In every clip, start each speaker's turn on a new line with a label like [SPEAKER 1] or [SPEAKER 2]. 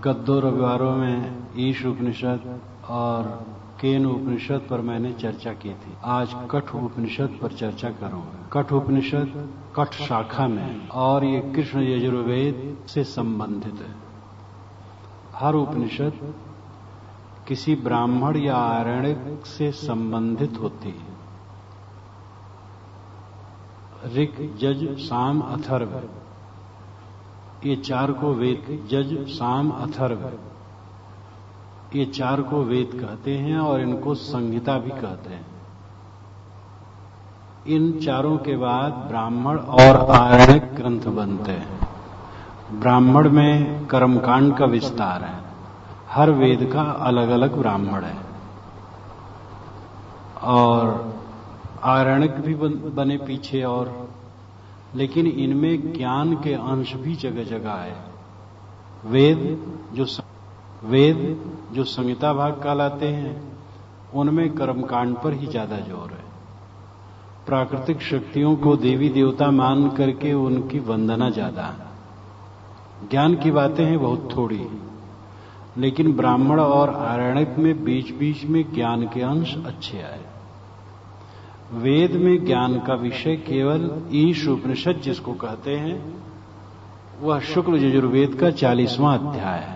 [SPEAKER 1] गत 2 रविवारों में ईश उपनिषद और केन उपनिषद पर मैंने चर्चा की थी। आज कठ उपनिषद पर चर्चा करूंगा। कठ उपनिषद कठ शाखा में और ये कृष्ण यजुर्वेद से संबंधित है। हर उपनिषद किसी ब्राह्मण या आरण्यक से संबंधित होती है। ऋक, यज, साम, अथर्व, ये 4 को वेद, यज, साम, अथर्व, ये 4 को वेद कहते हैं और इनको संहिता भी कहते हैं। इन 4 के बाद ब्राह्मण और आरण्यक ग्रंथ बनते हैं। ब्राह्मण में कर्मकांड का विस्तार है। हर वेद का अलग अलग ब्राह्मण है और आरण्यक भी बने पीछे, और लेकिन इनमें ज्ञान के अंश भी जगह जगह है। वेद जो संहिता भाग कहलाते हैं उनमें कर्मकांड पर ही ज्यादा जोर है। प्राकृतिक शक्तियों को देवी देवता मान करके उनकी वंदना ज्यादा है। ज्ञान की बातें हैं बहुत थोड़ी, लेकिन ब्राह्मण और आरण्यक में बीच बीच में ज्ञान के अंश अच्छे आए। वेद में ज्ञान का विषय केवल ईश उपनिषद जिसको कहते हैं, वह शुक्ल यजुर्वेद का 40वां अध्याय है।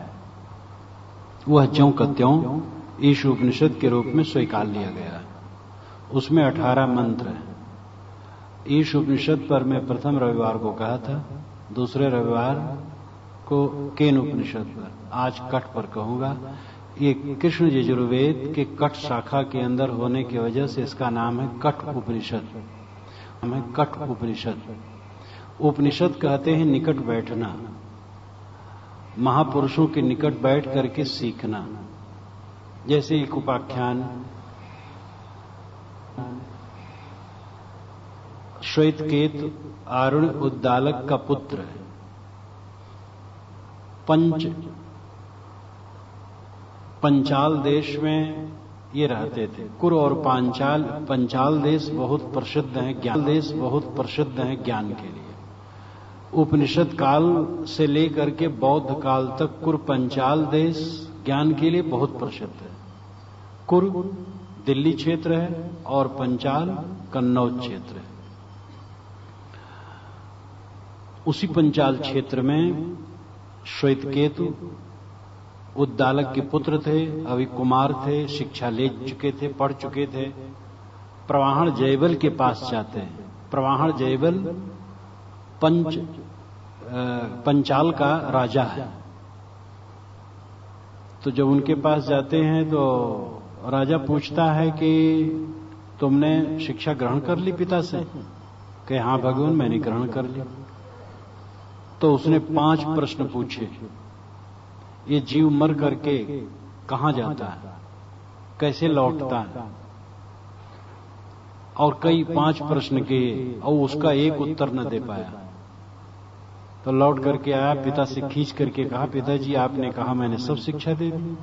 [SPEAKER 1] वह ज्यों का त्यों ईश उपनिषद के रूप में स्वीकार लिया गया है। उसमें 18 मंत्र हैं। ईश उपनिषद पर मैं प्रथम रविवार को कहा था, दूसरे रविवार को केन उपनिषद पर, आज कठ पर कहूंगा। ये कृष्ण यजुर्वेद के कठ शाखा के अंदर होने की वजह से इसका नाम है कठ उपनिषद। हमें कठ उपनिषद, उपनिषद कहते हैं निकट बैठना, महापुरुषों के निकट बैठ करके सीखना। जैसे एक उपाख्यान श्वेतकेतु आरुण उद्दालक का पुत्र है। पंचाल देश में ये रहते थे। कुरु और पंचाल देश बहुत प्रसिद्ध हैं, ज्ञान देश बहुत प्रसिद्ध हैं ज्ञान के लिए। उपनिषद काल से लेकर के बौद्ध काल तक कुरु पंचाल देश ज्ञान के लिए बहुत प्रसिद्ध है। कुरु दिल्ली क्षेत्र है और पंचाल कन्नौज क्षेत्र है। उसी पंचाल क्षेत्र में श्वेतकेतु उद्दालक के पुत्र थे, अभी कुमार थे, शिक्षा ले चुके थे, पढ़ चुके थे। प्रवाहण जयवल के पास जाते हैं। प्रवाहण जयवल पंचाल का राजा है। तो जब उनके पास जाते हैं तो राजा पूछता है कि तुमने शिक्षा ग्रहण कर ली पिता से? कि हाँ भगवान, मैंने ग्रहण कर ली। तो उसने 5 प्रश्न पूछे। ये जीव मर करके कहां जाता है, कैसे लौटता है, और कई 5 प्रश्न किए और उसका एक उत्तर न दे पाया। तो लौट करके आया, पिता से खींच करके कहा, पिताजी आपने कहा मैंने सब शिक्षा दे दी,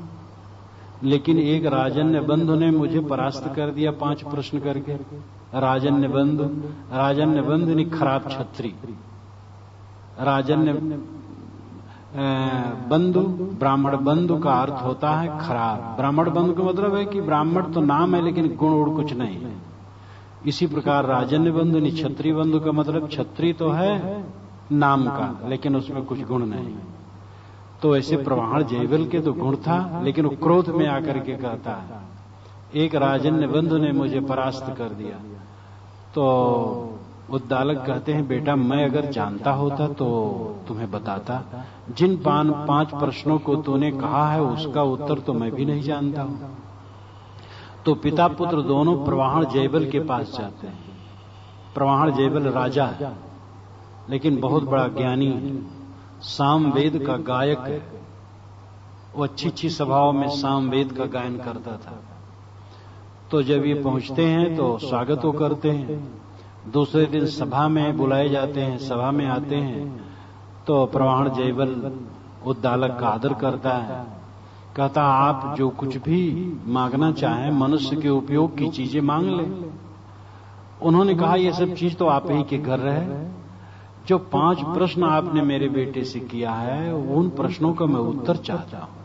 [SPEAKER 1] लेकिन एक राजन्य बंधु ने मुझे परास्त कर दिया 5 प्रश्न करके। राजन्य बंधु ने खराब छत्री। राजन्य बंधु, ब्राह्मण बंधु का अर्थ होता है खराब। ब्राह्मण बंधु का मतलब है कि ब्राह्मण तो नाम है लेकिन गुण उड़ कुछ नहीं है। इसी प्रकार राजन्य बंधु ने क्षत्रिय बंधु का मतलब क्षत्रिय तो है नाम का, लेकिन उसमें कुछ गुण नहीं। तो ऐसे प्रवाहण जयवल के तो गुण था, लेकिन वो क्रोध में आकर के कहता है, एक राजन्य बंधु ने मुझे परास्त कर दिया। तो उद्दालक कहते हैं, बेटा मैं अगर जानता होता तो तुम्हें बताता। जिन 5 प्रश्नों को तूने कहा है उसका उत्तर तो मैं भी नहीं जानता हूं। तो पिता पुत्र दोनों प्रवाहण जयवल के पास जाते हैं। प्रवाहण जयवल राजा है, लेकिन बहुत बड़ा ज्ञानी है, सामवेद का गायक है। वो अच्छी सभाओं में सामवेद का गायन करता था। तो जब ये पहुंचते हैं तो स्वागत वो करते हैं। दूसरे दिन सभा में बुलाए जाते हैं, सभा में आते हैं तो प्रवाहण जयवल उद्दालक का आदर करता है। कहता आप जो कुछ भी मांगना चाहें, मनुष्य के उपयोग की चीजें मांग ले। उन्होंने कहा ये सब चीज तो आप ही के घर रहे, जो 5 प्रश्न आपने मेरे बेटे से किया है, उन प्रश्नों का मैं उत्तर चाहता हूं।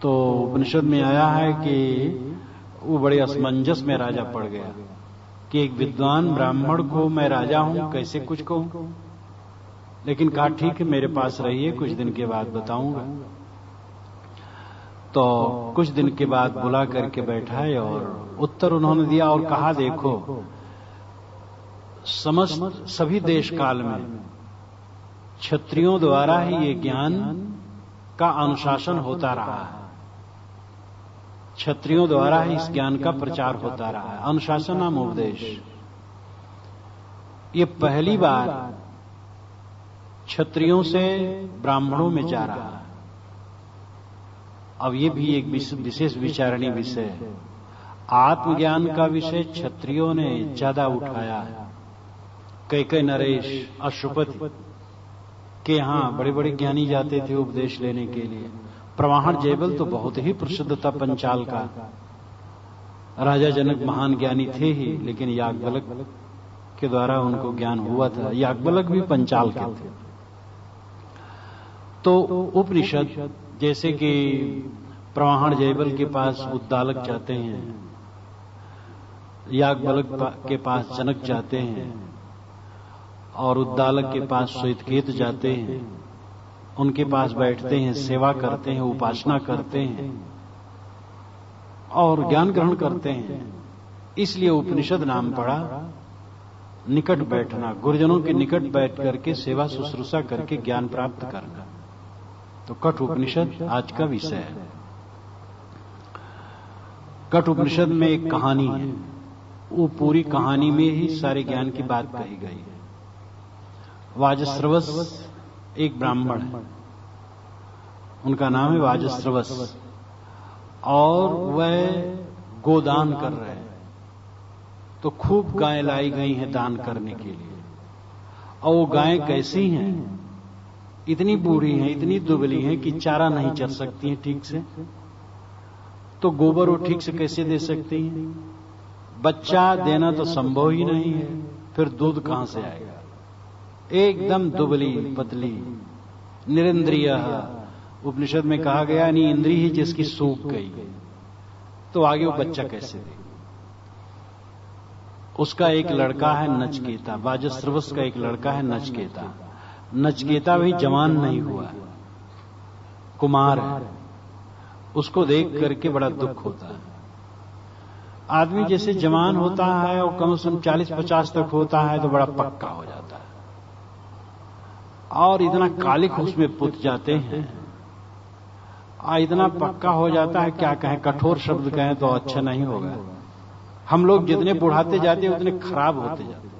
[SPEAKER 1] तो उपनिषद में आया है कि वो बड़े असमंजस में राजा पड़ गया कि एक विद्वान ब्राह्मण को मैं राजा हूं, कैसे कुछ कहूं। लेकिन कहा ठीक है, मेरे पास रहिए, कुछ दिन के बाद बताऊंगा। तो कुछ दिन के बाद बुला करके बैठाए और उत्तर उन्होंने दिया और कहा, देखो, समस्त सभी देश काल में क्षत्रियों द्वारा ही ये ज्ञान का अनुशासन होता रहा है। क्षत्रियों द्वारा ही इस ज्ञान का प्रचार होता रहा है। अनुशासन नाम उपदेश। ये पहली बार क्षत्रियों से ब्राह्मणों में जा रहा है। अब ये भी एक विशेष विचारणीय विषय है। आत्मज्ञान का विषय क्षत्रियों ने ज्यादा उठाया है। कैकेय नरेश अश्वपति के यहां बड़े बड़े ज्ञानी जाते थे उपदेश लेने के लिए। प्रवाहण जयबल तो बहुत ही प्रसिद्ध था पंचाल का। राजा जनक महान ज्ञानी थे ही, लेकिन याज्ञवल्क के द्वारा उनको ज्ञान हुआ था। याज्ञवल्क भी पंचाल के थे। तो उपनिषद जैसे कि प्रवाहण जयबल के पास उद्दालक जाते हैं, याज्ञवल्क के पास जनक जाते हैं, और उद्दालक के पास श्वेतकेतु जाते हैं। उनके पास बैठते हैं, सेवा करते हैं, उपासना करते हैं और ज्ञान ग्रहण करते हैं। इसलिए उपनिषद नाम पड़ा निकट बैठना, गुरुजनों के निकट बैठ करके सेवा शुश्रूषा करके ज्ञान प्राप्त करना। तो कठ उपनिषद आज का विषय है। कठ उपनिषद में एक कहानी है। वो पूरी कहानी में ही सारे ज्ञान की बात कही गई है। वाजस्रवस एक ब्राह्मण है, उनका नाम है वाजस्रवस, और वह गोदान कर रहे हैं। तो खूब गायें लाई गई हैं दान करने के लिए। और वो गायें कैसी हैं? इतनी बूढ़ी हैं, इतनी दुबली हैं कि चारा नहीं चर सकती हैं ठीक से। तो गोबर वो ठीक से कैसे दे सकती हैं? बच्चा देना तो संभव ही नहीं है, फिर दूध कहां से आएगा? एकदम दुबली पतली निरिंद्रिय। उपनिषद में कहा गया नहीं इंद्री ही जिसकी सूख गई, तो आगे वो बच्चा कैसे दे? उसका एक लड़का है नचकेता, वाजस्रवस का एक लड़का है नचकेता। नचकेता भी जवान नहीं हुआ, कुमार है। उसको देख करके बड़ा दुख होता है। आदमी जैसे जवान होता है और कम से कम 40-50 तक होता है तो बड़ा पक्का हो जाता है, और इतना कालिक उसमें पुत जाते हैं, इतना पक्का हो जाता है, क्या कहें, कठोर शब्द कहें तो अच्छा नहीं होगा। हम लोग जितने बुढ़ाते जाते हैं उतने खराब होते जाते हैं।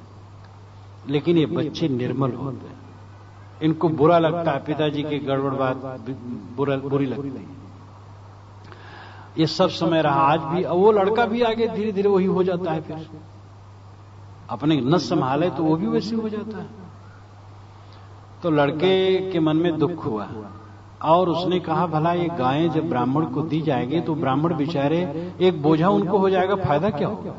[SPEAKER 1] लेकिन ये बच्चे निर्मल होते हैं, इनको बुरा लगता है, पिताजी की गड़बड़ बात बुरी लगती है। ये सब समय रहा आज भी। वो लड़का भी आगे धीरे धीरे वही हो जाता है, फिर अपने न संभाले तो वो भी वैसे हो जाता है। तो लड़के के मन में दुख हुआ और उसने कहा, भला ये गायें जब ब्राह्मण को दी जाएगी तो ब्राह्मण बेचारे एक बोझा उनको हो जाएगा, फायदा क्या होगा?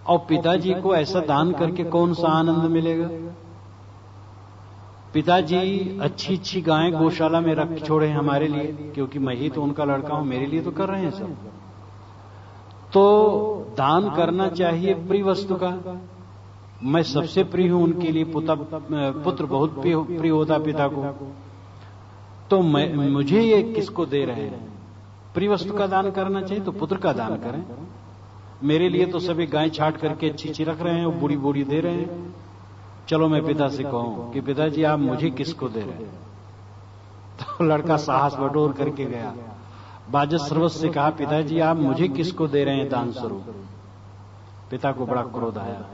[SPEAKER 1] और पिताजी को ऐसा दान करके कौन सा आनंद मिलेगा? पिताजी अच्छी अच्छी गायें गौशाला में रख छोड़े हमारे लिए, क्योंकि मैं ही तो उनका लड़का हूं, मेरे लिए तो कर रहे हैं सब। तो दान करना चाहिए प्रिय वस्तु का। मैं सबसे प्रिय हूं उनके लिए, पुत्र बहुत प्रिय होता पिता को। तो मुझे ये किसको दे रहे हैं? प्रिय वस्तु का दान करना चाहिए तो पुत्र का दान करें। मेरे लिए तो सभी गाय छाट करके अच्छी अच्छी रख रहे हैं, वो बूढ़ी बूढ़ी दे रहे हैं। चलो मैं पिता से कहूं कि पिताजी आप मुझे किसको दे रहे हैं? तो लड़का साहस बटोर करके गया, वाजस्रवस से कहा, पिताजी आप मुझे किसको दे रहे हैं दान स्वरूप? पिता को बड़ा क्रोध आया,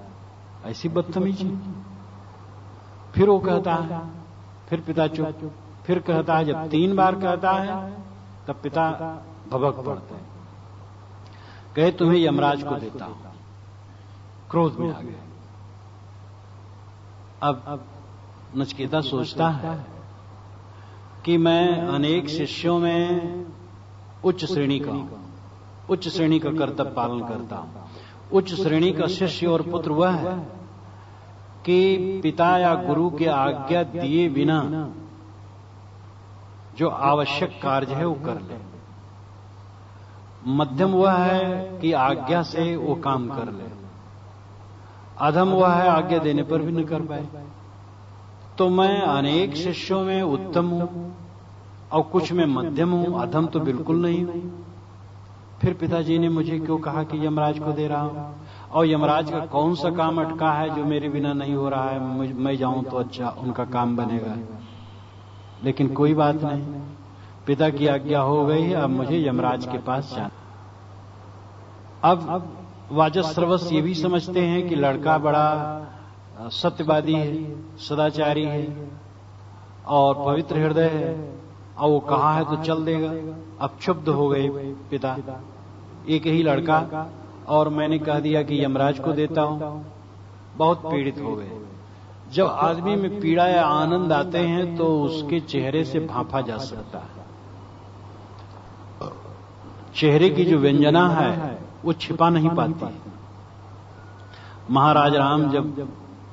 [SPEAKER 1] ऐसी बदतमीजी। फिर वो कहता है, फिर पिता चुप। फिर कहता है, जब 3 बार कहता है तब पिता भभक पड़ते हैं, कहे तुम्हें यमराज को देता हूं। क्रोध में आ गए। अब नचकेता सोचता है कि मैं अनेक शिष्यों में उच्च श्रेणी का कर्तव्य पालन करता हूं। उच्च श्रेणी का शिष्य और पुत्र वह है कि पिता या गुरु की आज्ञा दिए बिना जो आवश्यक कार्य है वो कर ले। मध्यम वह है कि आज्ञा से वो काम कर ले। अधम वह है आज्ञा देने पर भी न कर पाए। तो मैं अनेक शिष्यों में उत्तम हूं और कुछ में मध्यम हूं, अधम तो बिल्कुल नहीं हूं। फिर पिताजी ने मुझे क्यों कहा कि यमराज को दे रहा हूं, और यमराज का कौन सा काम अटका है जो मेरे बिना नहीं हो रहा है, मैं जाऊं तो अच्छा उनका काम बनेगा। लेकिन कोई बात नहीं, पिता की आज्ञा हो गई, अब मुझे यमराज के पास जाना। अब वाजस्रवस ये भी समझते हैं कि लड़का बड़ा सत्यवादी है, सदाचारी है और पवित्र हृदय है, और वो कहा है तो चल देगा। अब क्षुब्ध हो गए पिता, एक ही लड़का और मैंने कह दिया कि यमराज को देता हूं। बहुत पीड़ित हो गए। जब आदमी में पीड़ा या आनंद आते हैं तो उसके चेहरे से भांपा जा सकता है। चेहरे की जो व्यंजना है वो छिपा नहीं पाती। महाराज राम जब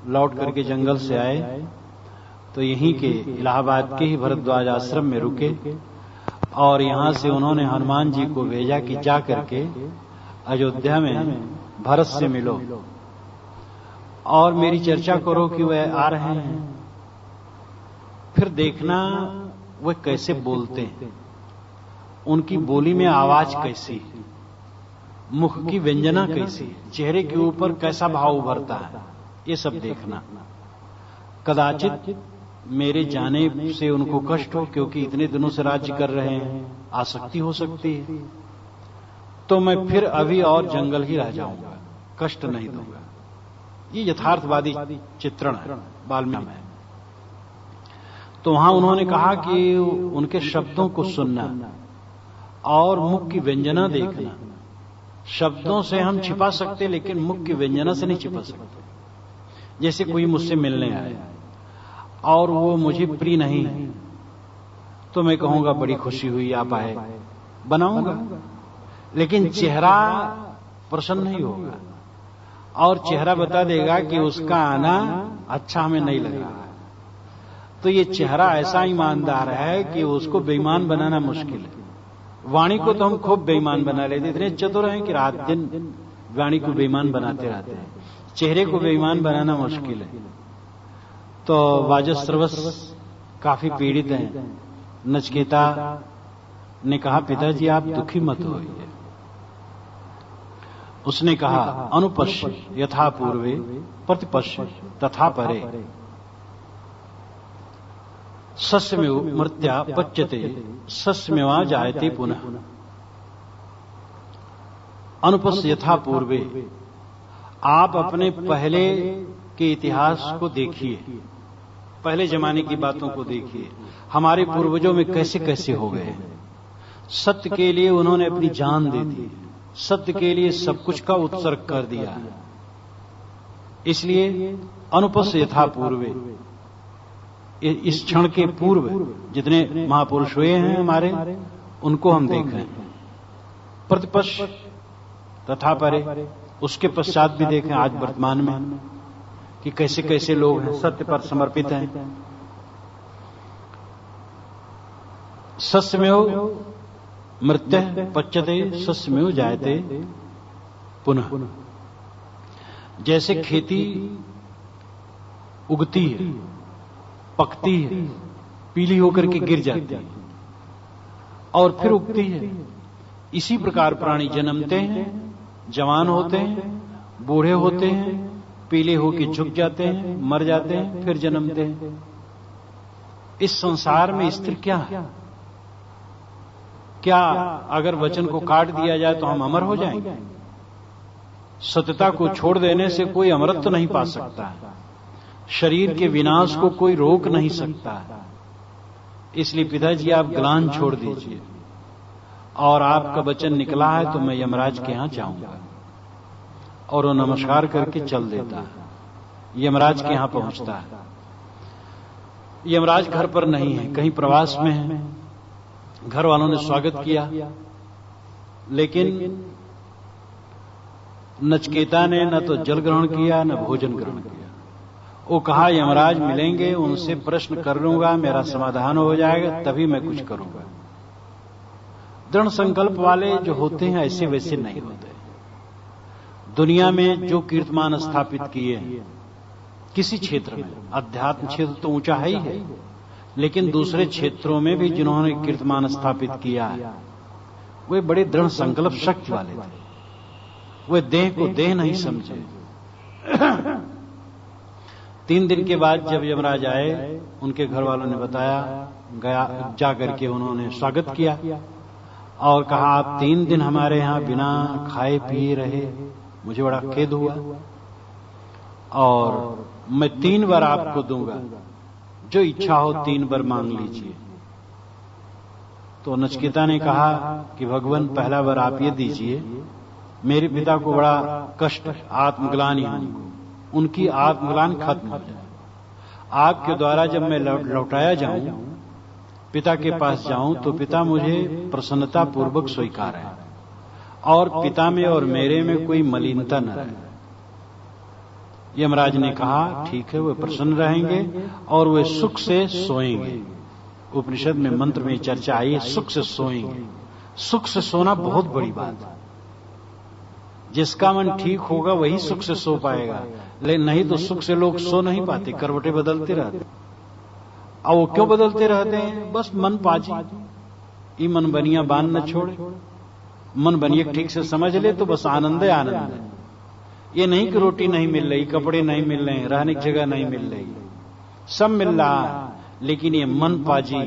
[SPEAKER 1] लौट करके जंगल से आए तो यहीं के इलाहाबाद के ही भरद्वाज आश्रम में रुके, और यहां से उन्होंने हनुमान जी को भेजा कि जा करके अयोध्या में भरत से मिलो और मेरी चर्चा करो कि वह आ रहे हैं। फिर देखना वह कैसे बोलते हैं, उनकी बोली में आवाज कैसी है, मुख की व्यंजना कैसी है, चेहरे के ऊपर कैसा भाव उभरता है, ये सब देखना। कदाचित मेरे जाने से उनको कष्ट हो, क्योंकि इतने दिनों से राज्य कर रहे हैं, आसक्ति हो सकती है, तो मैं फिर अभी और जंगल ही रह जाऊंगा, कष्ट नहीं दूंगा। ये यथार्थवादी चित्रण है वाल्मीकि में। तो वहां उन्होंने कहा कि उनके शब्दों को सुनना और मुख की व्यंजना देखना। शब्दों से हम छिपा सकते, लेकिन मुख की व्यंजना से नहीं छिपा सकते। जैसे कोई मुझसे मिलने आए और वो मुझे प्रिय नहीं है, तो मैं कहूंगा बड़ी खुशी हुई आप आए, बनाऊंगा, लेकिन चेहरा प्रसन्न नहीं होगा और चेहरा बता देगा कि उसका आना अच्छा हमें नहीं लग रहा है। तो ये चेहरा ऐसा ईमानदार है कि उसको बेईमान बनाना मुश्किल है। वाणी को तो हम खूब बेईमान बना लेते, इतने चतुर हैं कि रात दिन वाणी को बेईमान बनाते रहते हैं, चेहरे को बेईमान बनाना मुश्किल है। तो वाजस्रवस काफी पीड़ित हैं। नचिकेता ने कहा पिताजी आप दुखी मत होइए। उसने कहा अनुपश्य यथा पूर्वे प्रतिपश्य तथा परे सस्यमेव मर्त्या पच्यते सस्यमेवा जायते पुनः। अनुपश्य यथा पूर्वे, आप अपने पहले के इतिहास को देखिए, पहले जमाने की बातों को देखिए, हमारे पूर्वजों में कैसे कैसे हो गए। सत्य के लिए उन्होंने अपनी जान दे दी, सत्य के लिए सब कुछ का उत्सर्ग कर दिया। इसलिए अनुपस्थ यथा पूर्वे, इस क्षण के पूर्व जितने महापुरुष हुए हैं हमारे, उनको हम देख रहे हैं। प्रतिपश्य तथा परे, उसके पश्चात भी देखें आज वर्तमान में कि कैसे कैसे लोग हैं, सत्य पर समर्पित हैं। सस्यमेव मृत्युः पच्यते सस्यमेव जायते पुनः। जैसे खेती उगती है, पकती है, पीली होकर के गिर जाती है और फिर उगती है, इसी प्रकार प्राणी जन्मते हैं, जवान होते हैं, बूढ़े होते हैं, पीले होकर झुक जाते हैं, मर जाते हैं, फिर जन्मते हैं। इस संसार में स्थिर क्या है? क्या अगर वचन को काट दिया जाए तो हम अमर हो जाएंगे? सत्यता को छोड़ देने से कोई अमरत्व नहीं पा सकता है, शरीर के विनाश को कोई रोक नहीं सकता है। इसलिए पिताजी आप ग्लान छोड़ दीजिए, और आपका वचन निकला है तो मैं यमराज के यहां जाऊंगा। और वो नमस्कार करके चल देता है, यमराज के यहां पहुंचता है। यमराज घर पर नहीं है, कहीं प्रवास में है। घर वालों ने स्वागत किया, लेकिन नचिकेता ने न तो जल ग्रहण किया न भोजन ग्रहण किया। वो कहा यमराज मिलेंगे, उनसे प्रश्न कर लूंगा, मेरा समाधान हो जाएगा, तभी मैं कुछ करूंगा। दृढ़ संकल्प वाले जो होते हैं ऐसे वैसे नहीं होते। दुनिया में जो कीर्तिमान स्थापित किए किसी क्षेत्र में, अध्यात्म क्षेत्र तो ऊंचा है ही है, लेकिन दूसरे क्षेत्रों में भी जिन्होंने कीर्तिमान स्थापित किया है वे बड़े दृढ़ संकल्प शक्ति वाले थे। वे देह को देह नहीं समझे। 3 दिन के बाद जब यमराज आए, उनके घर वालों ने बताया, गया जाकर के उन्होंने स्वागत किया और कहा आप 3 दिन हमारे यहां बिना खाए पिए रहे, मुझे बड़ा खेद हुआ और मैं 3 बार आपको दूंगा, जो इच्छा हो 3 बार मांग लीजिए। तो नचिकेता ने कहा कि भगवान पहला बार आप ये दीजिए, मेरे पिता को बड़ा कष्ट, आत्मग्लानि है, उनकी आत्मग्लानि खत्म हो जाए। आपके द्वारा जब मैं लौटाया जाऊं, पिता के पास जाऊं, तो पिता मुझे प्रसन्नता पूर्वक स्वीकार है और पिता में और मेरे में कोई मलिनता न रहे। यमराज ने कहा ठीक है, वे प्रसन्न रहेंगे और वे सुख से सोएंगे। उपनिषद में मंत्र में चर्चा आई, सुख से सोएंगे। सुख से सोना बहुत बड़ी बात है। जिसका मन ठीक होगा वही सुख से सो पाएगा, लेकिन नहीं तो सुख से लोग सो नहीं पाते, करवटे बदलते रहते। और वो क्यों बदलते रहते हैं? बस मन पाजी, ये मन बनिया बांध न छोड़े। मन बनिया ठीक से समझ ले तो बस आनंद है, आनंद है। ये नहीं कि रोटी नहीं मिल रही, कपड़े नहीं मिल रहे, रहने की जगह नहीं मिल रही, सब मिल रहा, लेकिन ये मन पाजी,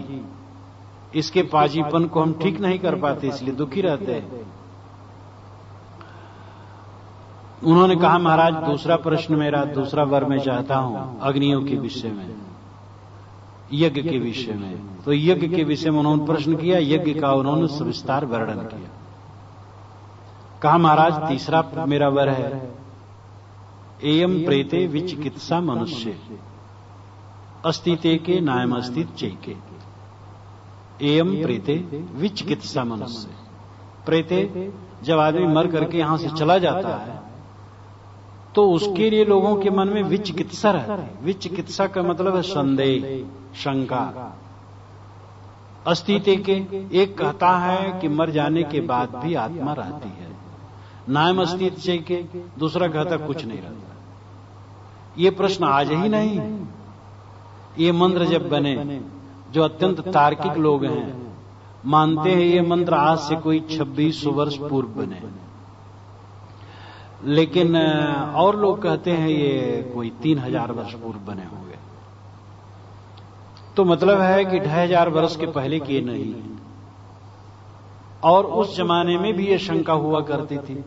[SPEAKER 1] इसके पाजीपन को हम ठीक नहीं कर पाते, इसलिए दुखी रहते हैं। उन्होंने कहा महाराज दूसरा प्रश्न मेरा, दूसरा वर मैं चाहता हूं अग्नियों के विषय में, यज्ञ के विषय में। तो यज्ञ के विषय में उन्होंने प्रश्न किया, यज्ञ का उन्होंने सविस्तार वर्णन किया। कहा महाराज तीसरा मेरा वर है, एयम प्रेते विचिकित्सा मनुष्य अस्तिते के नायम अस्तित चैके। एयम प्रेते विचिकित्सा मनुष्य। प्रेते जब आदमी मर करके यहां से चला जाता है तो उसके लिए लोगों के मन में विचिकित्सा रहती है। विचिकित्सा का मतलब है संदेह, शंका। अस्तित्व के एक कहता है कि मर जाने के बाद भी आत्मा रहती है, नायम अस्तित्व के दूसरा कहता कुछ नहीं रहता। ये प्रश्न आज ही नहीं, ये मंत्र जब बने, जो अत्यंत तार्किक लोग हैं मानते हैं ये मंत्र आज से कोई 2600 वर्ष पूर्व बने, लेकिन और लोग कहते हैं ये कोई 3000 वर्ष पूर्व बने होंगे। तो मतलब है कि 2500 वर्ष के पहले के नहीं। और उस जमाने में भी ये शंका हुआ करती थी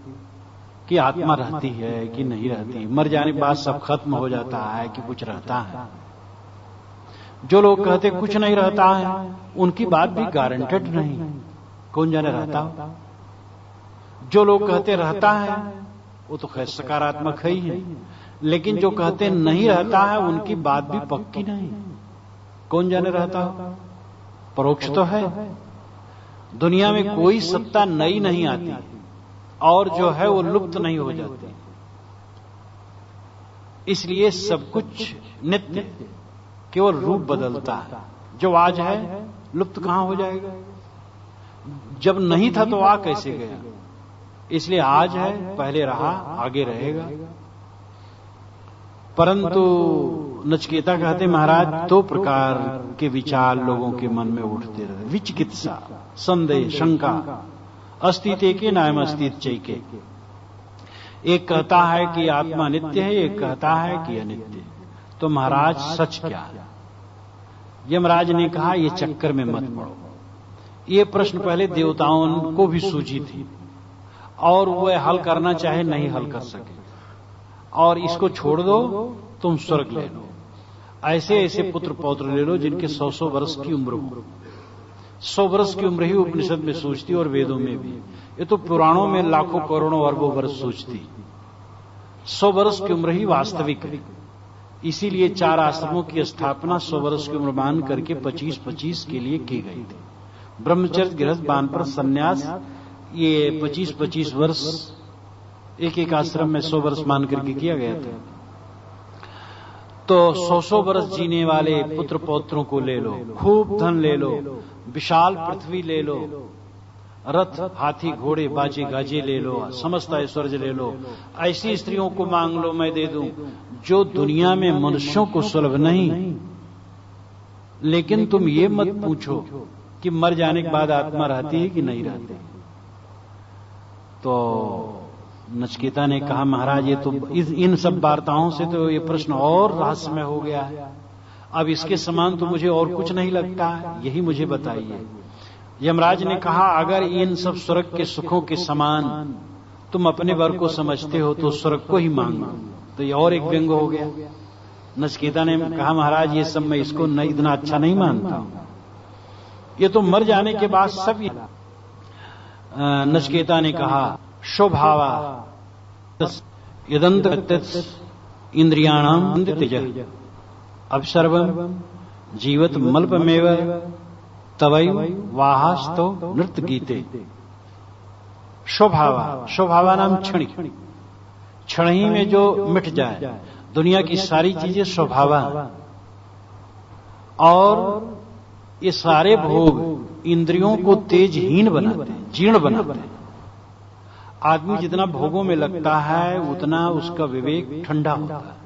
[SPEAKER 1] कि आत्मा रहती है कि नहीं रहती, मर जाने के बाद सब खत्म हो जाता है कि कुछ रहता है। जो लोग कहते कुछ नहीं रहता है, उनकी बात भी गारंटेड नहीं, कौन जाने रहता हो। जो लोग कहते रहता है वो तो खैर सकारात्मक है ही है, लेकिन जो कहते नहीं रहता है उनकी बात भी पक्की नहीं, कौन जाने रहता हो। परोक्ष तो है, दुनिया में कोई सत्ता नई नहीं आती और जो है वो लुप्त नहीं हो जाती, इसलिए सब कुछ नित्य, केवल रूप बदलता है। जो आज है लुप्त कहां हो जाएगा, जब नहीं था तो आ कैसे गया। इसलिए आज है, पहले रहा, आगे रहेगा। परंतु नचिकेता कहते महाराज 2 प्रकार के विचार लोगों के मन में उठते रहते, विचिकित्सा, संदेह, शंका। अस्तित्व के नाम अस्तित्व चैके। एक कहता है कि आत्मा नित्य है, एक कहता है कि अनित्य। तो महाराज सच क्या है? यमराज ने कहा ये चक्कर में मत पड़ो। ये प्रश्न पहले देवताओं को भी सूझी थी और वह हल करना चाहे नहीं हल कर सके, और इसको छोड़ दो, तुम स्वर्ग ले लो। ऐसे ऐसे पुत्र पौत्र ले लो जिनके 100 वर्ष की उम्र हो। 100 वर्ष की उम्र ही उपनिषद में सूझती और वेदों में भी। ये तो पुराणों में लाखों करोड़ों अरबों वर्ष सूझती। 100 वर्ष की उम्र ही वास्तविक है। इसीलिए 4 आश्रमों की स्थापना 100 वर्ष की उम्र मान करके 25-25 के लिए की गई थी। ब्रह्मचर्य, गृहस्थ, वानप्रस्थ, संन्यास, ये 25-25 वर्ष एक एक आश्रम में 100 वर्ष मान करके किया गया था। तो 100 वर्ष जीने वाले पुत्र पौत्रों को ले लो, खूब धन ले लो, विशाल पृथ्वी ले लो, रथ हाथी घोड़े बाजे गाजे ले लो, समस्त ऐश्वर्य ले लो, ऐसी स्त्रियों को मांग लो मैं दे दूं जो दुनिया में मनुष्यों को सुलभ नहीं। लेकिन तुम ये मत पूछो कि मर जाने के बाद आत्मा रहती है कि नहीं रहती। तो नचिकेता ने कहा महाराज ये तो इन सब वार्ताओं से तो ये प्रश्न और रहस्यमय हो गया है, अब इसके समान तो मुझे और कुछ नहीं लगता, यही मुझे बताइए। यमराज ने कहा अगर इन सब स्वर्ग के सुखों के समान तुम अपने वर को समझते हो तो स्वर्ग को ही मांगो। तो ये और एक व्यंग हो गया। नचिकेता ने कहा महाराज ये सब मैं इसको नहीं इतना अच्छा नहीं मानता हूं, ये तो मर जाने के बाद सब। नचिकेता ने कहा शोभावा यदंत इंद्रियाणाम तेज अवसर्वम जीवत मल्पमेव तवै वाहास्तो नृत्य गीते। शोभावा, शोभावा नाम क्षण, क्षण ही में जो मिट जाए दुनिया की सारी चीजें स्वभावा। और ये सारे भोग इंद्रियों को तेजहीन बनाते हैं, जीर्ण बनाते हैं। आदमी जितना भोगों में लगता है उतना उसका विवेक ठंडा होता है।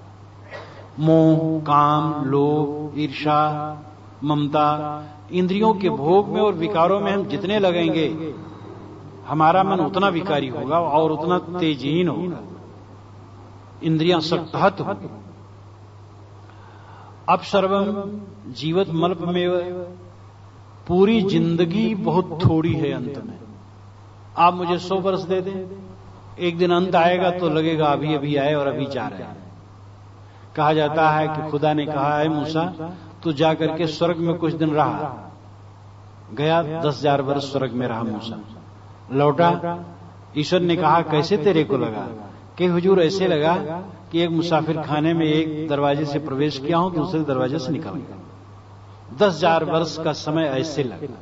[SPEAKER 1] मोह, काम, लोभ, ईर्षा, ममता, इंद्रियों के भोग में और विकारों में हम जितने लगेंगे हमारा मन उतना विकारी होगा और उतना तेजहीन होगा, इंद्रियां सख्त होगी। अब सर्वम जीवत मल्पमेव, पूरी जिंदगी बहुत थोड़ी है, अंत में आप मुझे 100 वर्ष दे दें, एक दिन अंत आएगा तो लगेगा अभी अभी आए और अभी जा रहे हैं। कहा जाता है कि खुदा ने कहा है मूसा तू जाकर के स्वर्ग में कुछ दिन रहा, गया 10,000 वर्ष स्वर्ग में रहा मूसा, लौटा। ईश्वर ने कहा कैसे तेरे को लगा? कि हुजूर ऐसे लगा कि एक मुसाफिर खाने में एक दरवाजे से प्रवेश किया हूं दूसरे दरवाजे से निकल गया। 10,000 वर्ष का समय ऐसे लगा।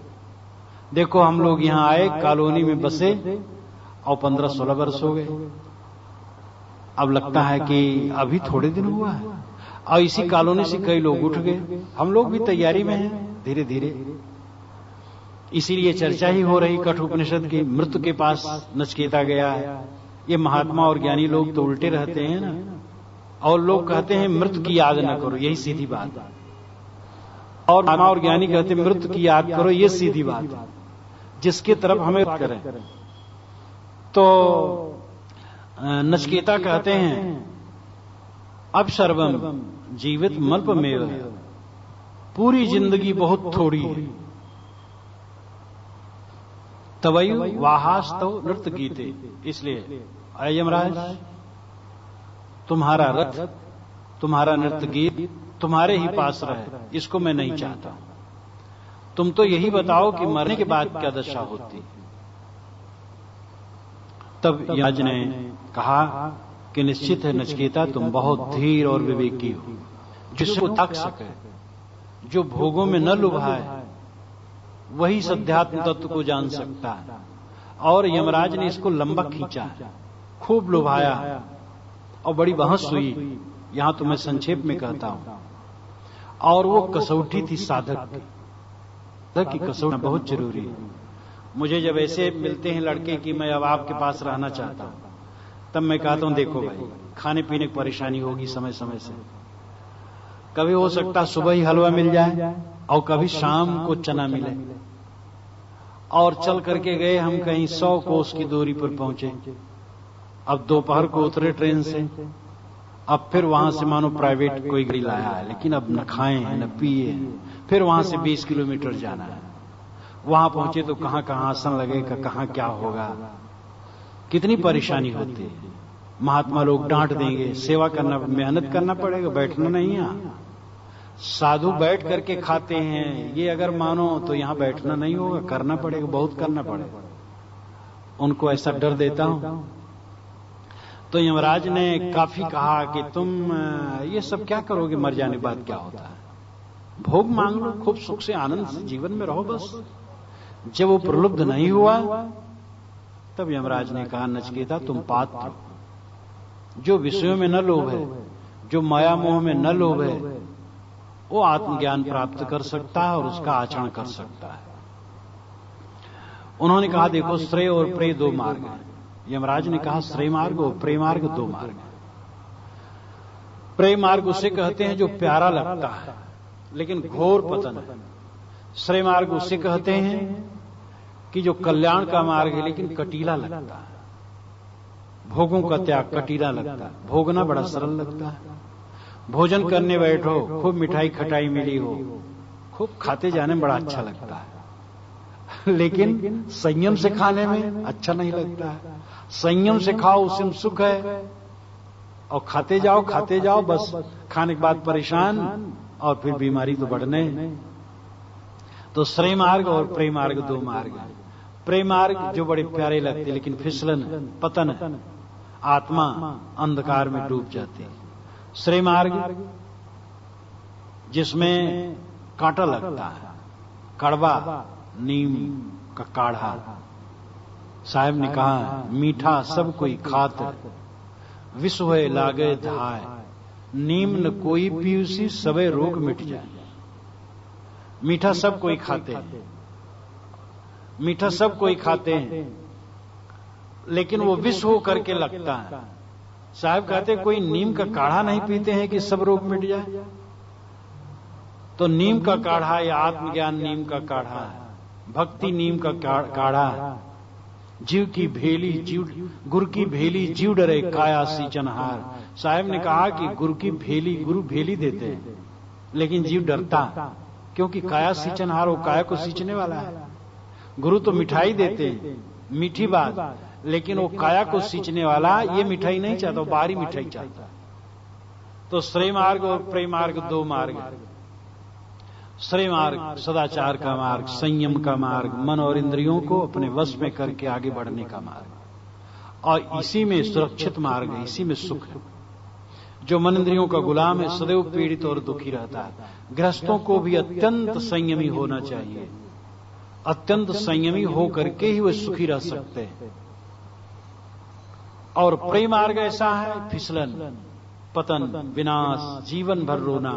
[SPEAKER 1] देखो हम लोग यहां आए, कॉलोनी में बसे और 15-16 वर्ष हो गए, अब लगता है कि अभी थोड़े दिन हुआ है। और इसी कॉलोनी से कई लोग उठ गए, हम लोग भी तैयारी में हैं धीरे धीरे। इसीलिए चर्चा ही हो रही कठोपनिषद की, मृत्यु के पास नचिकेता गया है। ये महात्मा और ज्ञानी लोग तो उल्टे रहते हैं ना, और लोग कहते हैं मृत्यु की याद न करो, यही सीधी बात है। और महात्मा और ज्ञानी कहते हैं मृत्यु की याद करो, ये सीधी बात है, जिसके तरफ हमें करें। तो नचिकेता कहते हैं अब सर्वम जीवित मल्पमेव, पूरी जिंदगी बहुत थोड़ी है। तवयु वाहास्तव नृत्य गीते, इसलिए यमराज तुम्हारा रथ, तुम्हारा नृत्य गीत तुम्हारे ही पास रहे, इसको मैं नहीं चाहता। तुम तो यही बताओ कि मरने के बाद क्या दशा होती। तब यमराज ने कहा कि निश्चित है नचिकेता तुम बहुत धीर और विवेकी हो, जिसको तक सके, जो भोगों में न लुभाए वही सध्यात्म तत्व को जान सकता है। और यमराज ने इसको लंबा खींचा, खूब लुभाया और बड़ी बहस हुई। यहां तो मैं संक्षेप में कहता हूं। और वो कसौटी थी साधक की कसौटी बहुत जरूरी है। मुझे जब ऐसे मिलते हैं लड़के कि मैं अब आपके पास रहना चाहता हूं, तब मैं कहता हूं देखो भाई खाने पीने की परेशानी होगी समय समय से, कभी हो सकता सुबह ही हलवा मिल जाए और कभी शाम को चना मिले। और चल करके गए हम कहीं 100 कोस की दूरी पर पहुंचे। अब दोपहर को उतरे ट्रेन से, अब फिर वहां से मानो प्राइवेट कोई गाड़ी लाया है, लेकिन अब न खाए न पिए, फिर वहां से 20 किलोमीटर जाना है। वहां पहुंचे तो कहां कहां आसन लगेगा, कहां क्या होगा, कितनी परेशानी होती है। महात्मा लोग डांट देंगे, सेवा करना, मेहनत करना पड़ेगा, बैठना नहीं है। साधु बैठ करके खाते हैं, ये अगर मानो तो यहां बैठना नहीं होगा, करना पड़ेगा, बहुत करना पड़ेगा। उनको ऐसा डर देता हूं। तो यमराज ने काफी कहा कि तुम ये सब क्या करोगे, मर जाने के बाद क्या होता है, भोग मांग लो, खूब सुख से आनंद से जीवन में रहो बस। जब वो प्रलुब्ध नहीं हुआ तब यमराज ने कहा नचिकेता तुम पात्र, जो विषयों में न लोभ है, जो माया मोह में न लोभे वो आत्मज्ञान प्राप्त कर सकता है और उसका आचरण कर सकता है। उन्होंने कहा देखो श्रेय और प्रेय दो मार्ग हैं। यमराज ने कहा श्रेय मार्ग और प्रेय मार्ग दो मार्ग हैं। प्रेय मार्ग उसे कहते हैं जो प्यारा लगता है लेकिन घोर पतन है। श्रेय मार्ग उसे कहते हैं कि जो कल्याण का मार्ग है लेकिन कटीला लगता है। भोगों का त्याग कटीला लगता है, भोगना बड़ा सरल लगता है। भोजन करने बैठो, खूब मिठाई खटाई मिली हो, खूब खाते जाने में बड़ा अच्छा लगता है, लेकिन संयम से खाने में अच्छा नहीं लगता है। संयम से खाओ उसमें सुख है, और खाते जाओ बस खाने के बाद परेशान और फिर बीमारी तो बढ़ने। तो श्रेय मार्ग और प्रेय मार्ग दो मार्ग हैं। प्रेय मार्ग जो बड़े प्यारे लगते लेकिन फिसलन पतन है, आत्मा अंधकार में डूब जाती है। श्रेय मार्ग जिसमें कांटा लगता है, कड़वा नीम का काढ़ा। साहब ने कहा मीठा सब कोई खात, विश्व है लागे धाय, नीम न कोई पीयूसी सबे रोग मिट जाए। मीठा सब कोई खाते हैं, मीठा सब कोई खाते हैं, लेकिन वो विष हो करके लगता है। साहब कहते कोई नीम का काढ़ा नहीं पीते हैं कि सब रोग मिट जाए। तो नीम का काढ़ा या आत्मज्ञान नीम का काढ़ा है, भक्ति नीम का काढ़ा है। जीव की भेली गुरु की भेली जीव डरे काया सींचनहार। साहब ने कहा कि गुरु भेली देते हैं लेकिन जीव डरता, क्योंकि काया सींचनहार, वो काया को सींचने वाला है। गुरु तो मिठाई देते हैं, मीठी बात, लेकिन वो काया को सींचने वाला ये मिठाई नहीं चाहता, वो बाहरी मिठाई चाहता। तो श्रेय मार्ग और प्रेय मार्ग दो मार्ग। श्रेय मार्ग सदाचार का मार्ग, संयम का मार्ग, मन और इंद्रियों को अपने वश में करके आगे बढ़ने का मार्ग, और इसी में सुरक्षित मार्ग है, इसी में सुख है। जो मन इंद्रियों का गुलाम है सदैव पीड़ित और दुखी रहता है। गृहस्थों को भी अत्यंत संयमी होना चाहिए, अत्यंत संयमी हो करके ही वे सुखी रह सकते हैं। और प्रेय मार्ग ऐसा है फिसलन, पतन, विनाश, जीवन भर रोना।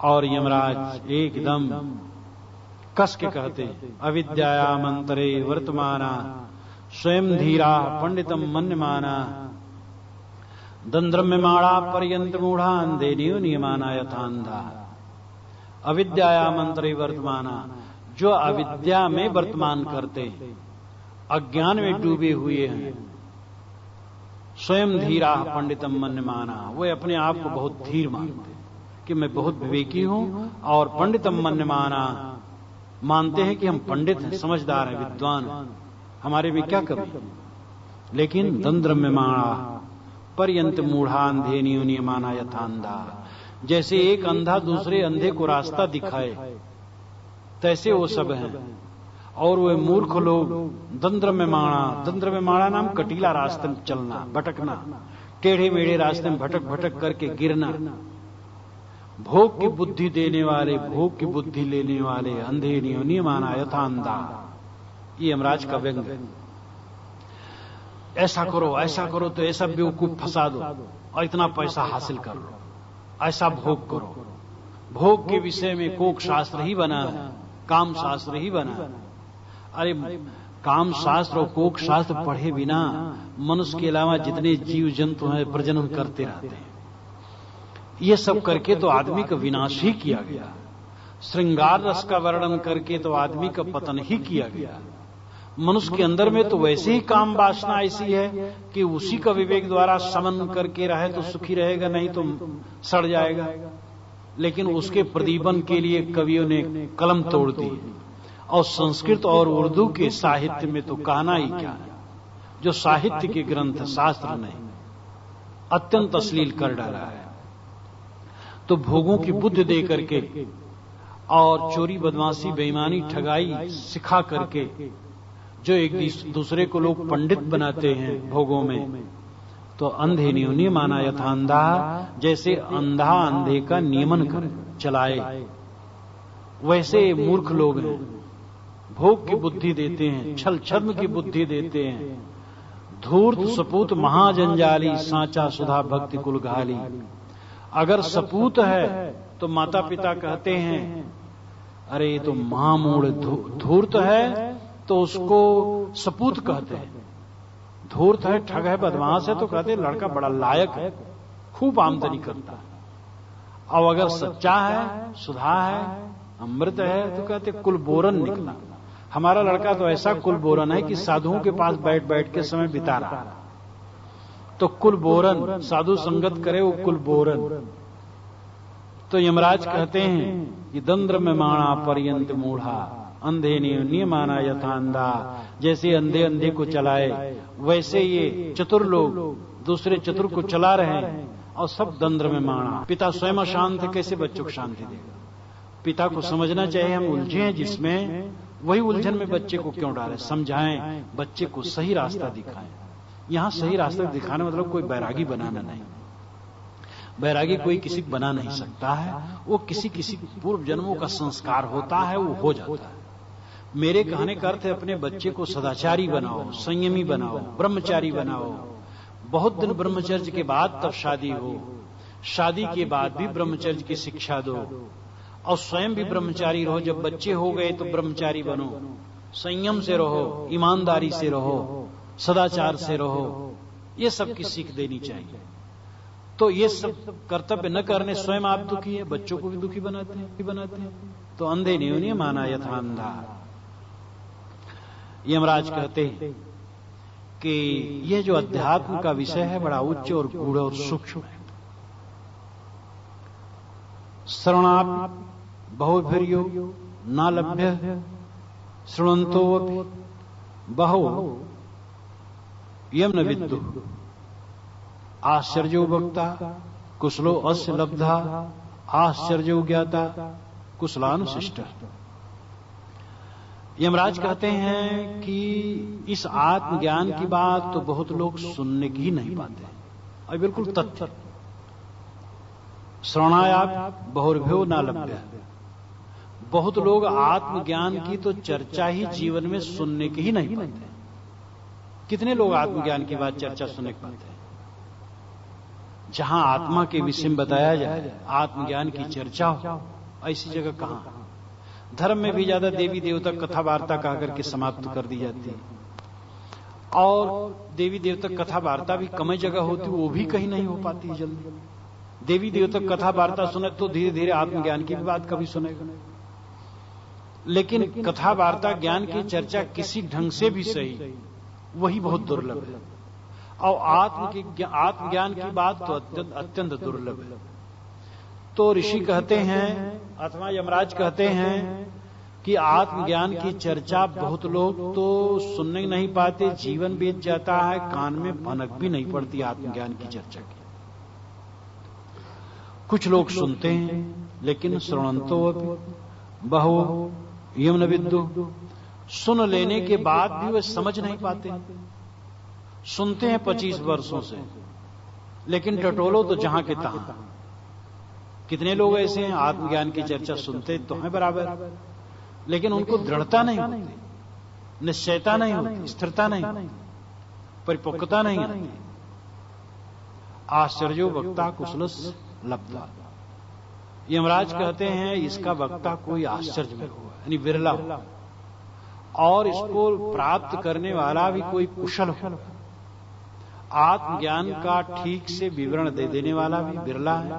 [SPEAKER 1] और यमराज एकदम कस के कहते अविद्यायामंतरे वर्तमाना स्वयं धीरा पंडितम मन्यमाना दंद्रम्यमाणा पर्यंत मूढ़ा अंधेनियो नियमाना यथांधा। अविद्यायामंतरे वर्तमाना, जो अविद्या में वर्तमान करते हैं, अज्ञान में डूबे हुए हैं। स्वयं धीरा पंडितम मन्यमाना, वे अपने आप को बहुत धीर मानते कि मैं बहुत विवेकी हूं, और पंडितम मन्यमाना, मानते हैं कि हम पंडित हैं, समझदार हैं, विद्वान हैं, हमारे में क्या कमी। लेकिन दंद्रम्यमाणा पर्यंत मूढ़ांधेनियो नियमाना यथांधा। जैसे एक अंधा दूसरे अंधे को रास्ता दिखाए, तैसे वो सब हैं। और वे मूर्ख लोग दंद्रम्यमाणा नाम कटीला रास्ते में चलना, भटकना, टेढ़े मेढ़े रास्ते में भटक भटक करके गिरना। भोग की बुद्धि देने वाले, भोग की बुद्धि लेने वाले, अंधे नियमाना यथांधा। ये यमराज का व्यंग है। ऐसा करो तो ऐसा बेवकूफ फंसा दो और इतना पैसा हासिल कर लो, ऐसा भोग करो। भोग के विषय में कोक शास्त्र ही बना है, काम शास्त्र ही बना है। अरे काम शास्त्र और कोक शास्त्र पढ़े बिना मनुष्य के अलावा जितने जीव जंतु हैं प्रजनन करते रहते हैं। ये सब करके तो आदमी का विनाश ही किया गया। श्रृंगार रस का वर्णन करके तो आदमी का पतन ही किया गया। मनुष्य के अंदर में तो वैसे ही काम वासना ऐसी है कि उसी का विवेक द्वारा समन करके रहे तो सुखी रहेगा, नहीं तो सड़ जाएगा। लेकिन उसके प्रदीपन के लिए कवियों ने कलम तोड़ दी, और संस्कृत और उर्दू के साहित्य में तो कहना ही क्या है। जो साहित्य के ग्रंथ, शास्त्र नहीं, अत्यंत अश्लील कर डाला है। तो भोगों की बुद्धि दे करके और चोरी बदमाशी बेईमानी ठगाई सिखा करके जो एक दूसरे को लोग पंडित बनाते हैं भोगों में, तो अंधे नियम माना यथांधा। जैसे अंधा अंधे का नियमन कर चलाए, वैसे मूर्ख लोग हैं, भोग की बुद्धि देते हैं, छल छद्म की बुद्धि देते हैं, धूर्त सपूत महाजंजाली, सांचा सुधा भक्ति कुल घाली। अगर सपूत है तो माता पिता कहते हैं अरे ये तो महामूढ़। धूर्त है तो उसको सपूत कहते हैं। धूर्त है, ठग है, बदमाश है तो कहते हैं लड़का बड़ा लायक है, खूब आमदनी करता है। और अगर सच्चा है, सुधा है, अमृत है तो कहते कुल बोरन निकला। हमारा लड़का तो ऐसा कुल बोरन है कि साधुओं के पास बैठ बैठ के समय बिता रहा। तो कुल बोरन, साधु संगत करे वो कुल बोरन। तो यमराज कहते हैं कि दंद्र में माणा पर्यंत मूढ़ा, अंधे नियमाना यथा अंधा। जैसे अंधे अंधे को चलाए वैसे ये चतुर लोग दूसरे चतुर को चला रहे हैं और सब दंद्र में माणा। पिता स्वयं अशांत है, कैसे बच्चों को शांति देगा? पिता को समझना चाहिए हम उलझे हैं जिसमें, वही उलझन में बच्चे को क्यों डालें? समझाएं, बच्चे को सही रास्ता दिखाएं। यहां सही रास्ता दिखाने मतलब कोई बैरागी बनाना नहीं। बैरागी कोई किसी को बना नहीं सकता है, वो किसी किसी पूर्व जन्मों का संस्कार होता है, वो हो जाता है। मेरे कहने का अर्थ है अपने बच्चे को सदाचारी बनाओ, संयमी बनाओ, ब्रह्मचारी बनाओ। बहुत दिन ब्रह्मचर्य के बाद तब शादी हो, शादी के बाद भी ब्रह्मचर्य की शिक्षा दो और स्वयं भी ब्रह्मचारी रहो। जब बच्चे हो गए तो ब्रह्मचारी बनो, संयम से रहो, ईमानदारी से रहो, सदाचार से रहो। ये सब की सीख देनी चाहिए। तो ये सब कर्तव्य न करने स्वयं आप दुखी है, बच्चों को भी दुखी बनाते हैं। तो अंधे नहीं माना यथा अंधा। यमराज कहते हैं कि यह जो अध्यात्म का विषय है बड़ा उच्च और गूढ़ और सूक्ष्म है। शरणाप बहुभिर्यो न लभ्य शृण्वन्तो बहु यम न विद्दु आश्चर्यो वक्ता कुशलो अस्य लब्धा आश्चर्यो ज्ञाता कुशलानुशिष्ट। यमराज कहते हैं कि इस आत्मज्ञान की बात तो बहुत लोग सुनने की ही नहीं पाते और बिल्कुल तथ्य। श्रवणायाप बहुर्भ्यो न लभ्य। बहुत लोग आत्मज्ञान की तो चर्चा ही जीवन में सुनने की ही नहीं पाते। कितने लोग आत्मज्ञान की बात चर्चा सुनने के पाते हैं? जहां आत्मा के विषय में बताया जाए, आत्मज्ञान की चर्चा हो, ऐसी जगह कहां? धर्म में भी ज्यादा देवी देवता कथा वार्ता कहा करके समाप्त कर दी जाती है और देवी देवता कथा वार्ता भी कम जगह होती, वो भी कहीं नहीं हो पाती जल्दी। देवी देवता कथा वार्ता सुने तो धीरे धीरे आत्मज्ञान की भी बात कभी सुनेगा। लेकिन कथा वार्ता ज्ञान की चर्चा किसी ढंग से भी सही, वही बहुत दुर्लभ है। और आत्मज्ञान की बात तो अत्यंत दुर्लभ है। तो ऋषि कहते हैं अथवा यमराज कहते हैं कि आत्मज्ञान की चर्चा बहुत लोग तो सुनने नहीं पाते, जीवन बीत जाता है, कान में भनक भी नहीं पड़ती आत्मज्ञान की चर्चा की। कुछ लोग सुनते हैं लेकिन श्रवणंतो बहु यम न विद्दु। सुन लेने के बाद भी वे समझ नहीं पाते। सुनते हैं 25 वर्षों से, लेकिन टटोलो तो जहां के तहां। कितने लोग ऐसे हैं आत्मज्ञान की चर्चा सुनते तो हैं बराबर, लेकिन उनको दृढ़ता नहीं होती, निश्चयता नहीं होती, स्थिरता नहीं, परिपक्वता नहीं आती। आश्चर्यो वक्ता कुशलस लब्धा। यमराज कहते हैं इसका वक्ता कोई आश्चर्य में हो, यानी विरला हो, और इसको प्राप्त करने वाला भी कोई कुशल हो। आत्मज्ञान का ठीक से विवरण दे देने वाला भी बिरला है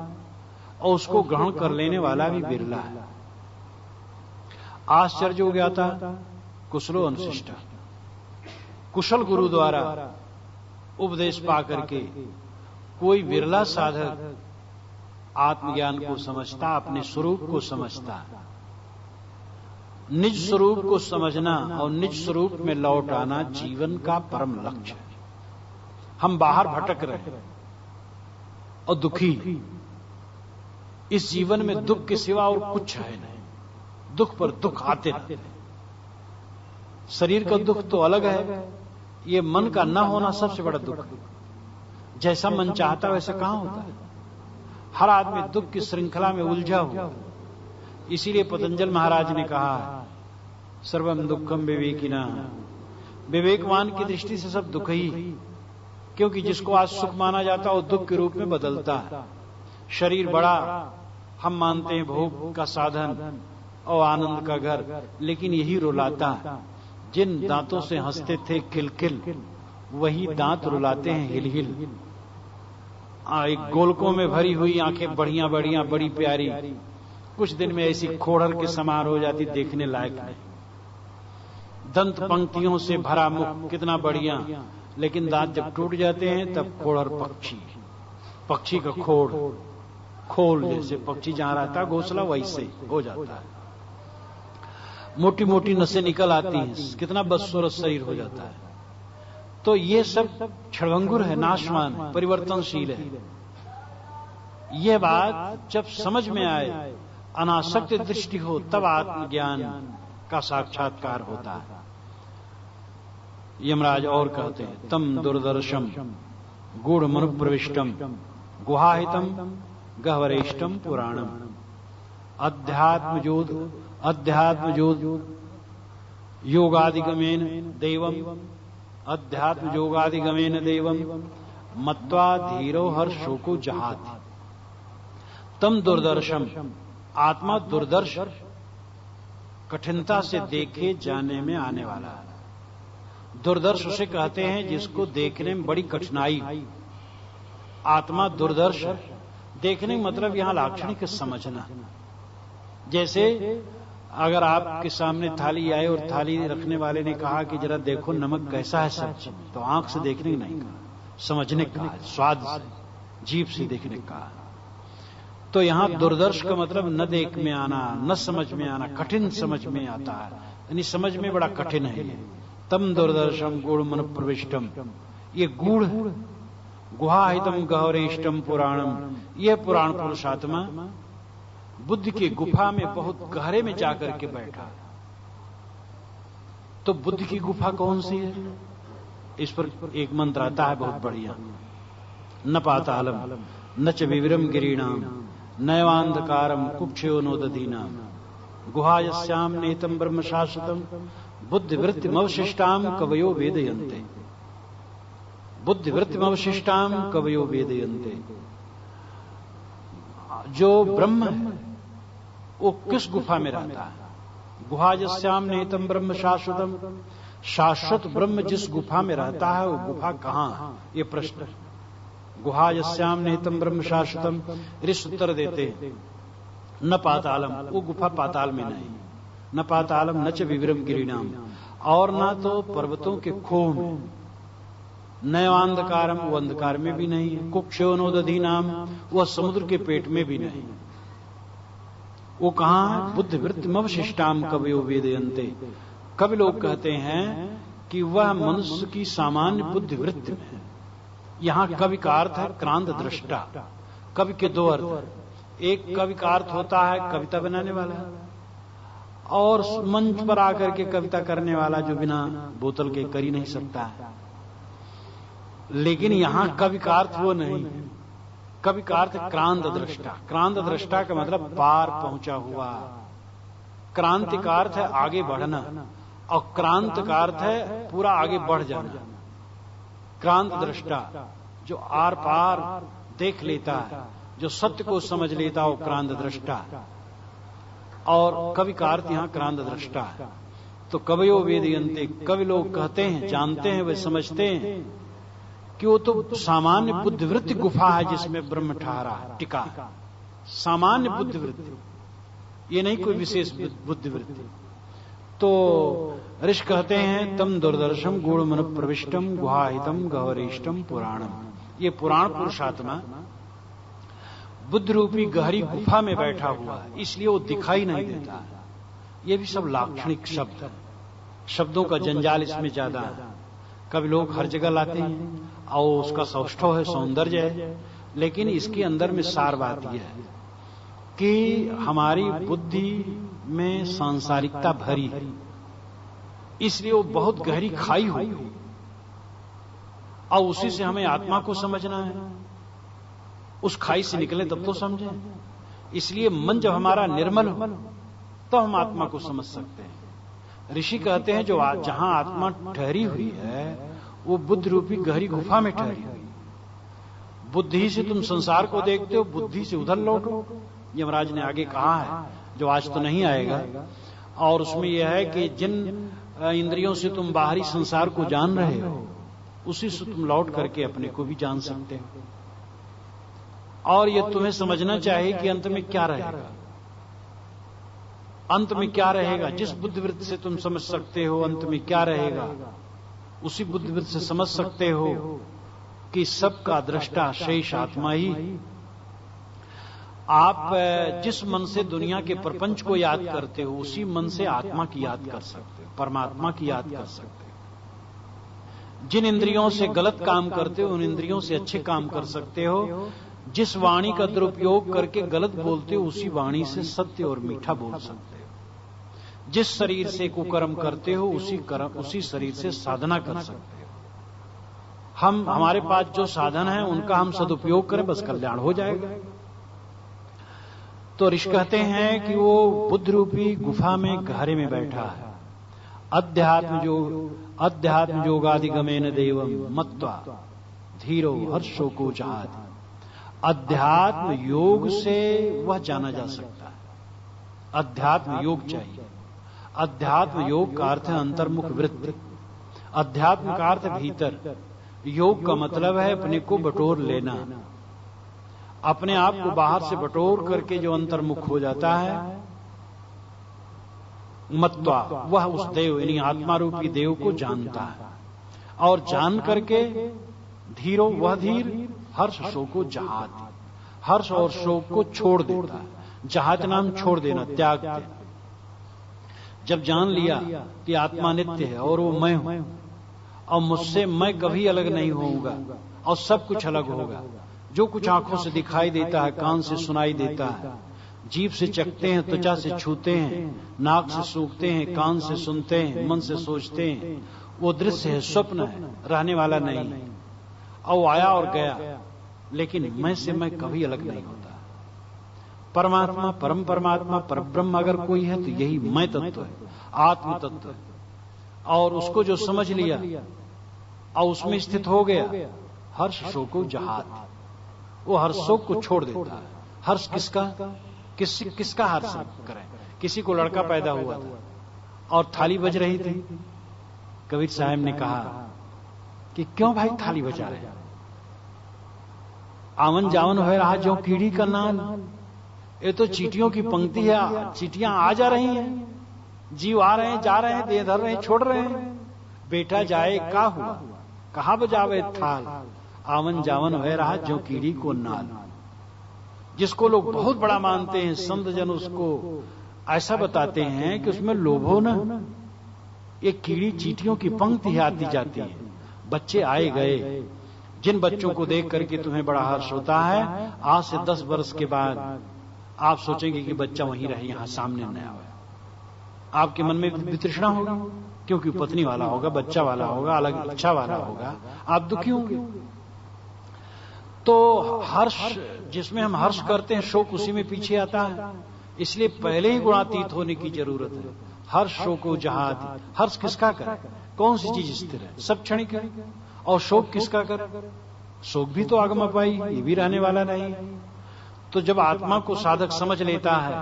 [SPEAKER 1] और उसको ग्रहण कर लेने वाला भी बिरला है। आश्चर्य हो गया था कुशलो अनुशिष्ट। कुशल गुरु द्वारा उपदेश पा करके कोई विरला साधक आत्मज्ञान को समझता, अपने स्वरूप को समझता। निज स्वरूप को समझना और निज स्वरूप में लौट आना जीवन का परम लक्ष्य है। हम बाहर भटक रहे और दुखी, इस जीवन में दुख के सिवा और कुछ है नहीं। दुख पर दुख आते रहते हैं। शरीर का दुख तो अलग है, ये मन का न होना सबसे बड़ा दुख है। जैसा मन चाहता वैसा कहां होता है? हर आदमी दुख की श्रृंखला में उलझा हुआ। इसीलिए पतंजल महाराज ने कहा सर्वम दुखम विवेकिना। विवेकवान की दृष्टि से सब दुख ही, क्योंकि जिसको आज सुख माना जाता है वो दुख के रूप में बदलता है। शरीर बड़ा हम मानते हैं भोग का साधन और आनंद का घर, लेकिन यही रुलाता है। जिन दांतों से हंसते थे खिलखिल, वही दांत रुलाते हैं हिल हिल। एक गोलकों में भरी हुई आंखें बढ़िया बढ़िया बड़ी प्यारी, कुछ दिन में ऐसी खोड़र के समान हो जाती, देखने लायक नहीं। दंत पंक्तियों से भरा मुख कितना बढ़िया, लेकिन दांत जब टूट जाते हैं तब खोड़र पक्षी का खोल जैसे पक्षी जहां रहता है घोंसला वैसे हो जाता है। मोटी मोटी नसें निकल आती हैं, कितना बदसूरत शरीर हो जाता है। तो ये सब क्षणभंगुर है, नाशवान है, परिवर्तनशील है। यह बात जब समझ में आए, अनासक्त दृष्टि हो, तब आत्मज्ञान का साक्षात्कार होता है। यमराज और कहते हैं, तम दुर्दर्शम गूढ़ मनुप्रविष्टम गुहाहितम गह्वरेष्टम पुराणम अध्यात्मजोद योगादिगमेन देवम मत्वा धीरो हर्षोको जहाति। तम दुर्दर्शम, आत्मा दुर्दर्श, कठिनता से देखे जाने में आने वाला है। दुर्दर्श उसे कहते हैं जिसको देखने में बड़ी कठिनाई। आत्मा दुर्दर्श, देखने का मतलब यहां लाक्षणिक समझना। जैसे अगर आपके सामने थाली आए और थाली रखने वाले ने कहा कि जरा देखो नमक कैसा है सब्जी, तो आंख से देखने नहीं कहा, समझने का, स्वाद से, जीभ से देखने का। तो यहां दुर्दर्श का मतलब न देख में आना, न समझ में आना, कठिन समझ में आता है, यानी समझ में बड़ा कठिन है ये। तम दुर्दर्शम गूढ़ मन प्रविष्टम, ये गूढ़, गुहाहितम गहवरेष्टम पुराणम, ये पुराण पुरुषात्मा बुद्ध की गुफा में बहुत गहरे में जाकर के बैठा। तो बुद्ध की गुफा कौन सी है? इस पर एक मंत्र आता है बहुत बढ़िया, न पातालम न च विवरम गिरीणाम नैवांधकारम कुक्षयो नोदधीनाम गुहायस्याम नेतम ब्रह्म शाश्वतम बुद्धिवृत्तिमवशिष्टाम कवयो वेदयन्ते। बुद्धिवृत्तिमवशिष्टाम कवयो वेदयन्ते। जो ब्रह्म है वो किस गुफा में रहता है? गुहायस्याम नेतम ब्रह्म शाश्वतम, शाश्वत ब्रह्म जिस गुफा में रहता है वो गुफा कहां है? ये प्रश्न। गुहायस्याम नेतम ब्रह्म शाश्वतम, ऋषि उत्तर देते हैं न पातालम, वो गुफा पाताल में नहीं, न पातालम न च विवरम गिरिणाम, और ना तो पर्वतों के खोह में, नैवांधकारम, वो अंधकार में भी नहीं है, कुक्षयोनोदधी नाम, वह समुद्र के पेट में भी नहीं। वो कहां है? बुद्धिवृत्तिमवशिष्टाम कवयो वेदयन्ते। कवि लोग कहते हैं कि वह मनुष्य की सामान्य बुद्धिवृत्ति में है। यहां कवि का अर्थ है क्रांत दृष्टा। कवि के दो अर्थ, एक कवि का अर्थ होता है कविता बनाने वाला, और मंच पर आकर के कविता करने वाला जो बिना बोतल के कर ही नहीं सकता है। लेकिन यहां कवि का अर्थ वो नहीं, कवि का अर्थ क्रांत दृष्टा। क्रांत दृष्टा का मतलब पार पहुंचा हुआ। क्रांति का अर्थ है आगे बढ़ना, और क्रांत का अर्थ है पूरा आगे बढ़ जाना। क्रांत दृष्टा जो आर पार देख लेता है, जो सत्य को समझ लेता है, वो क्रांत दृष्टा। और कवि का अर्थ यहां क्रांत दृष्टा है। तो कवयो वेदयन्ते, कवि लोग कहते हैं, जानते हैं, वे समझते हैं कि वो तो सामान्य बुद्धिवृत्ति गुफा है जिसमें ब्रह्म ठहरा टिका। सामान्य बुद्धिवृत्ति, ये नहीं कोई विशेष बुद्धिवृत्ति। तो ऋषि कहते हैं तम दुर्दर्शम गूढ़ मन प्रविष्टम गुहाहितम गहवरेष्टम पुराणम। ये पुराण पुरुषात्मा बुद्ध रूपी गहरी गुफा में बैठा हुआ है, इसलिए वो दिखाई नहीं देता है। ये भी सब लाक्षणिक शब्द है, शब्दों का जंजाल इसमें ज्यादा है। कभी लोग हर जगह लाते हैं और उसका सौष्ठव है, सौंदर्य है, लेकिन इसके अंदर में सार बात यह है कि हमारी बुद्धि में सांसारिकता भरी है, इसलिए वो बहुत गहरी खाई हुई है, और उसी से हमें आत्मा को समझना है। उस खाई से निकले तब तो समझें। इसलिए मन जब हमारा निर्मल हो तो हम आत्मा को समझ सकते हैं। ऋषि कहते हैं जो जहां आत्मा ठहरी हुई है वो बुद्ध रूपी गहरी गुफा में ठहरी हुई। बुद्धि से तुम संसार को देखते हो, बुद्धि से उधर लौटो। यमराज ने आगे कहा है, जो आज तो नहीं आएगा, और उसमें यह है कि जिन इंद्रियों से तुम बाहरी संसार को जान रहे हो, उसी से तुम लौट करके अपने को भी जान सकते हो। और यह तुम्हें समझना चाहिए कि अंत में क्या रहेगा। अंत में क्या रहेगा, जिस बुद्धिवृत्ति से तुम समझ सकते हो अंत में क्या रहेगा, उसी बुद्धिवृत्ति से समझ सकते हो कि सबका दृष्टा शेष आत्मा ही। आप जिस मन से दुनिया के प्रपंच को याद करते हो, उसी मन से आत्मा की याद कर सकते हो, परमात्मा की याद कर सकते हो। जिन इंद्रियों से गलत काम करते हो, उन इंद्रियों से अच्छे काम कर सकते हो। जिस वाणी का दुरुपयोग करके गलत बोलते हो, उसी वाणी से सत्य और मीठा बोल सकते हो। जिस शरीर से कुकर्म करते हो, उसी शरीर से साधना कर सकते हो। हमारे पास जो साधन है उनका हम सदुपयोग करें, बस कल्याण हो जाएगा। तो ऋषि कहते हैं कि वो बुद्ध रूपी गुफा में गहरे में बैठा है। अध्यात्म योगादिगमेन देवम मत्वा धीरो हर्षो को जहाद। अध्यात्म योग से वह जाना जा सकता है। अध्यात्म योग चाहिए। अध्यात्म योग का अर्थ है अंतर्मुख वृत्ति। अध्यात्म का अर्थ भीतर। योग का मतलब है अपने को बटोर लेना, अपने आप को बाहर से बटोर करके जो अंतर्मुख हो जाता है। मत्वा, वह उस देव यानी आत्मा रूपी देव को जानता है, और जान करके धीरो, वह धीर हर्ष शोको जहाद, हर्ष और शोक को छोड़ देता है। जहाद नाम छोड़ देना, त्याग देना। जब जान लिया कि आत्मा नित्य है और वो मैं हूं, और मुझसे मैं कभी अलग नहीं होऊंगा, और सब कुछ अलग होगा। जो कुछ आंखों से दिखाई देता है, कान से सुनाई देता है, जीभ से चखते हैं, त्वचा से छूते हैं, नाक से सूंघते हैं, कान से सुनते हैं, मन से सोचते हैं, वो दृश्य है, स्वप्न है, रहने वाला नहीं। और वो आया और गया, लेकिन मैं से मैं कभी अलग नहीं होता। परमात्मा, परम परमात्मा, परब्रह्म अगर कोई है तो यही मैं तत्व है, आत्म तत्व है। और उसको जो समझ लिया और उसमें स्थित हो गया, हर्ष शोको जहाद, वो हर्ष शोक को छोड़ देता है। हर्ष किसका हर्ष करें। किसी को लड़का पैदा हुआ था और थाली बज रही थी। कबीर साहब ने कहा कि क्यों भाई थाली बजा रहे, आवन जावन हो रहा जो कीड़ी का नाल। ये तो चींटियों की पंक्ति है, चींटियां आ जा रही हैं, जीव आ रहे हैं, जा रहे हैं, देह धर रहे हैं, छोड़ रहे हैं। बेटा जाए का हुआ, कहा बजावे थाल, आवन जावन हो रहा जो कीड़ी को नाल। जिसको लोग बहुत बड़ा मानते हैं, संत जन उसको ऐसा बताते हैं कि उसमें लोभो न, ये कीड़ी चींटियों की पंक्ति आती जाती है। बच्चे आए गए, जिन बच्चों को देख करके तुम्हें बड़ा हर्ष होता है, आज से 10 वर्ष के बाद आप सोचेंगे कि बच्चा वहीं रहे, यहां सामने न आए। आपके मन में वितृष्णा होगी, क्योंकि पत्नी वाला होगा, बच्चा वाला होगा, अलग इच्छा वाला होगा, आप दुखी होंगे। तो हर्ष, जिसमें हम हर्ष करते हैं, शोक उसी में पीछे आता है। इसलिए पहले ही गुणातीत होने की जरूरत है। हर्ष शोको जहाद। हर्ष किसका करे, कौन सी चीज स्थिर है, सब क्षणिक है। और शोक किसका करे, शोक भी तो आगम अपाई, ये भी रहने वाला नहीं। तो जब आत्मा को साधक समझ लेता है,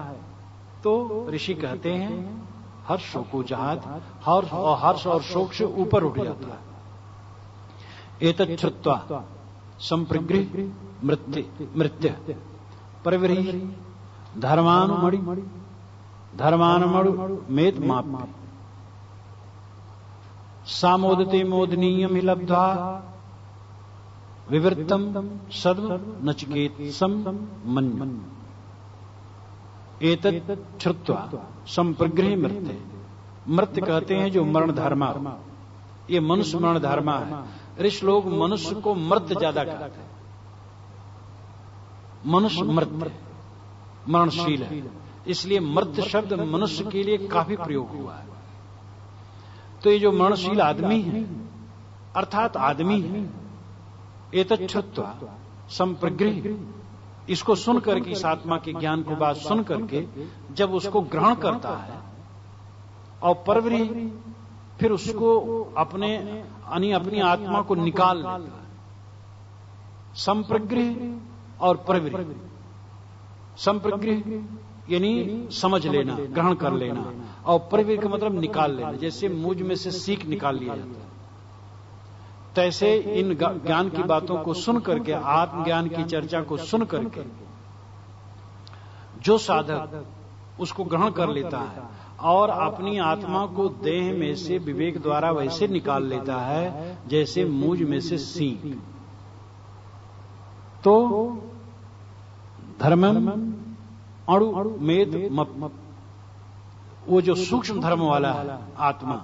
[SPEAKER 1] तो ऋषि कहते हैं हर्ष शोको जहाद, हर्ष और शोक से ऊपर उठ जाता है। एतत् श्रुत्वा संप्रगृह मृत्य परवरी धर्मानुमणु मेत माप्य सामोदते मोदनीयम हि लब्ध्वा विवृत्तम सद्म नचिकेतसम मन्य। एतत् श्रुत्वा संप्रगृह मृत्य, मृत्य कहते हैं जो मरण धर्मा, ये मनुष्य मरण धर्मा है। ऋषि लोग मनुष्य को मृत्य ज्यादा कहते हैं। मनुष्य मृत्य, मरणशील है, इसलिए मृत्य शब्द मनुष्य के लिए काफी प्रयोग हुआ है। तो ये जो मरणशील आदमी है, अर्थात आदमी है, एतत् श्रुत्वा संप्रगृह, इसको सुन करके, इस आत्मा के ज्ञान को बात सुन करके जब उसको ग्रहण करता है, और परवरी फिर उसको अपनी आत्मा को निकाल लेता है। संप्रगृह और प्रवृत्ति। संप्रगृह यानी समझ लेना, ग्रहण कर लेना, और प्रवृत्ति का मतलब निकाल लेना। जैसे मुझ में से सीख निकाल लिया जाता है, तैसे इन ज्ञान की बातों को सुन करके, आत्मज्ञान की चर्चा को सुन करके जो साधक उसको ग्रहण कर लेता है और अपनी आत्मा को देह में से विवेक द्वारा वैसे निकाल लेता है जैसे मुझ में से सीख, तो धर्मम अणु मेद मप, वो जो सूक्ष्म धर्म वाला है आत्मा,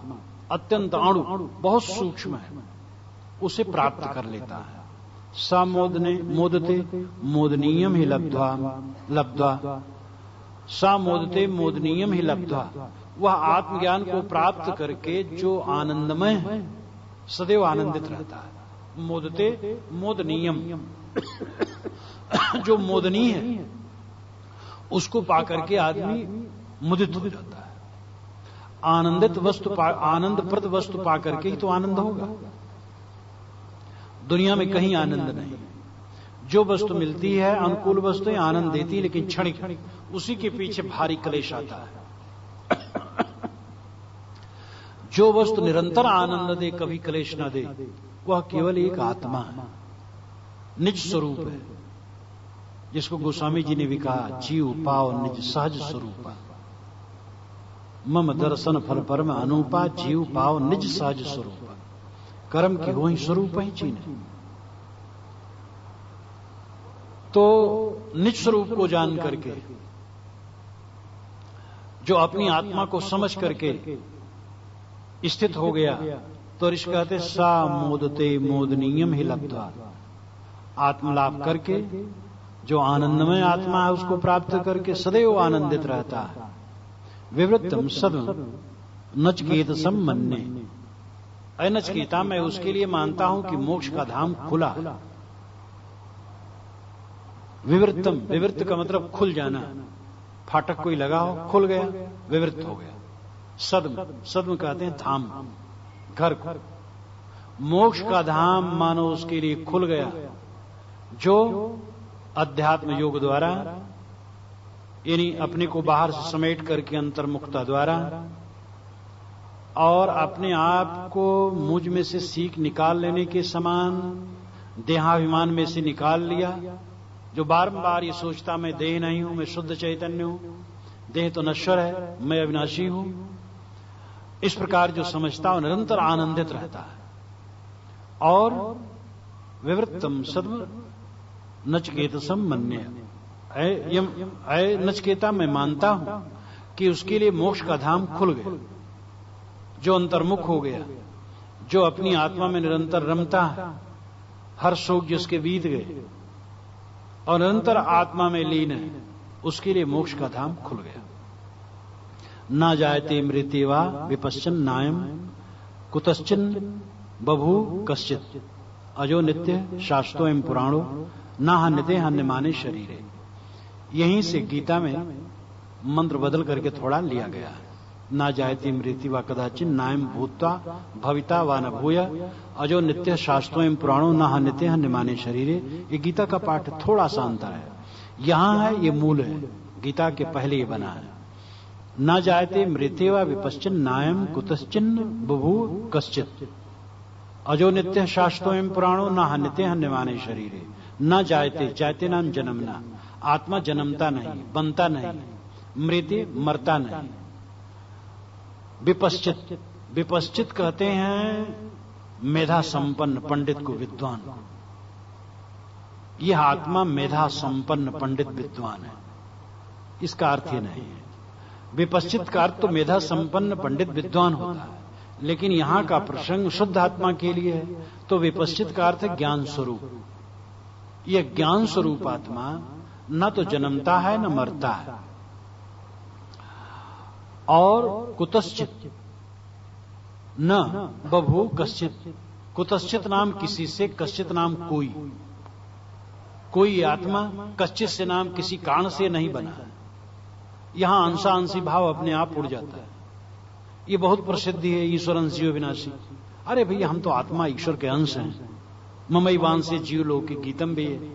[SPEAKER 1] अत्यंत अणु, बहुत सूक्ष्म है, उसे प्राप्त कर लेता है। सा मोदते मोदनीयम ही लब्ध्वा, सा मोदते मोदनीयम ही लब्ध्वा, वह आत्मज्ञान को प्राप्त करके जो आनंदमय है, सदैव आनंदित रहता है। मोदते मोदनीयम, जो मोदनीय है उसको पाकर के आदमी मुदित हो जाता है। आनंदित वस्तु, आनंदप्रद वस्तु पाकर के ही तो आनंद होगा। दुनिया में कहीं आनंद नहीं। जो वस्तु मिलती है, अनुकूल वस्तुएं आनंद देती है, लेकिन क्षणिक, उसी के पीछे भारी क्लेश आता है। जो वस्तु निरंतर आनंद दे, कभी क्लेश न दे, वह केवल एक आत्मा है, निज स्वरूप है, जिसको गोस्वामी जी ने भी कहा, जीव पाओ निज सहज स्वरूप, मम दर्शन फल परम अनुपा, जीव पाओ निज सहज स्वरूप, कर्म की हो ही स्वरूप ही चीने। तो निज स्वरूप को जान करके, जो अपनी आत्मा को समझ करके स्थित हो गया, तो ऋषि कहते सा मोदते मोदनीयम ही लब्ध्वा, आत्मलाभ करके जो आनंदमय आत्मा है उसको प्राप्त करके सदैव आनंदित रहता है। विवृत्तम सद नचकेतसम मन्ये, अय नचकेता, मैं उसके लिए मानता हूं कि मोक्ष का धाम खुला है। विवृत्तम, विवृत्त का मतलब खुल जाना, फाटक कोई लगा हो, खुल गया, विवृत्त हो गया। सद्म, सद्म कहते हैं धाम, घर को। मोक्ष का धाम मानो उसके लिए खुल गया, जो अध्यात्म योग द्वारा, यानी अपने को बाहर से समेट करके अंतर्मुखता द्वारा, और अपने आप को मुझ में से सीख निकाल लेने के समान देहाभिमान में से निकाल लिया, जो बारंबार ये सोचता मैं देह नहीं हूं, मैं शुद्ध चैतन्य हूं, देह तो नश्वर है, मैं अविनाशी हूं, इस प्रकार जो समझता है निरंतर आनंदित रहता है। और विवृत्तम सद्म नचकेतसम मन्ये, ऐ नचकेता, मैं मानता हूं कि उसके लिए मोक्ष का धाम खुल गया, जो अंतर्मुख हो गया, जो अपनी आत्मा में निरंतर रमता है, हर शोक जिसके बीत गए और निरंतर आत्मा में लीन है, उसके लिए मोक्ष का धाम खुल गया। ना जायते मृत्यवा विपश्चन नायम कुतश्चिन बभू कश्चित, अजो नित्य शाश्वतो एवं पुराणो ना हन्यते हन्यमाने शरीरे। यहीं से गीता में मंत्र बदल करके थोड़ा लिया गया है। ना जायते मृत्यु व कदाचिन नायम भूत्वा भविता व न भूय अजो नित्य शास्त्रो एवं पुराणो न हन्यते हन्यमाने शरीरे। ये गीता का पाठ थोड़ा सा अंतर है, यहां है, ये मूल है, गीता के पहले ये बना है। न जायते मृत्यु व विपश्चिन नायम कुतश्चिन बभू कश्चित अजो नित्य शास्त्रो एवं पुराणो न हन्यते हन्यमाने शरीरे। न जायते, जायते नाम जन्मना, आत्मा जन्मता नहीं, बनता नहीं, मृत्यु मरता नहीं। विपश्चित, विपश्चित कहते हैं मेधा संपन्न पंडित को, विद्वान। यह आत्मा मेधा संपन्न पंडित विद्वान है, इसका अर्थ ये नहीं है। विपश्चित का अर्थ तो मेधा संपन्न पंडित विद्वान होता है, लेकिन यहां का प्रसंग शुद्ध आत्मा के लिए है, तो विपश्चित का अर्थ है ज्ञान स्वरूप। यह ज्ञान स्वरूप आत्मा न तो जन्मता है न मरता है। और कुतश्चित न बभू कश्चित, कुतश्चित नाम किसी से, कश्चित नाम कोई, कोई आत्मा कश्चित से नाम किसी कारण से नहीं बना है। यहां अंशांशी भाव अपने आप उड़ जाता है। ये बहुत प्रसिद्धि है, ईश्वर अंश जीव विनाशी। अरे भैया, हम तो आत्मा ईश्वर के अंश हैं। ममैवान से जीव लोक की गीतम भी है।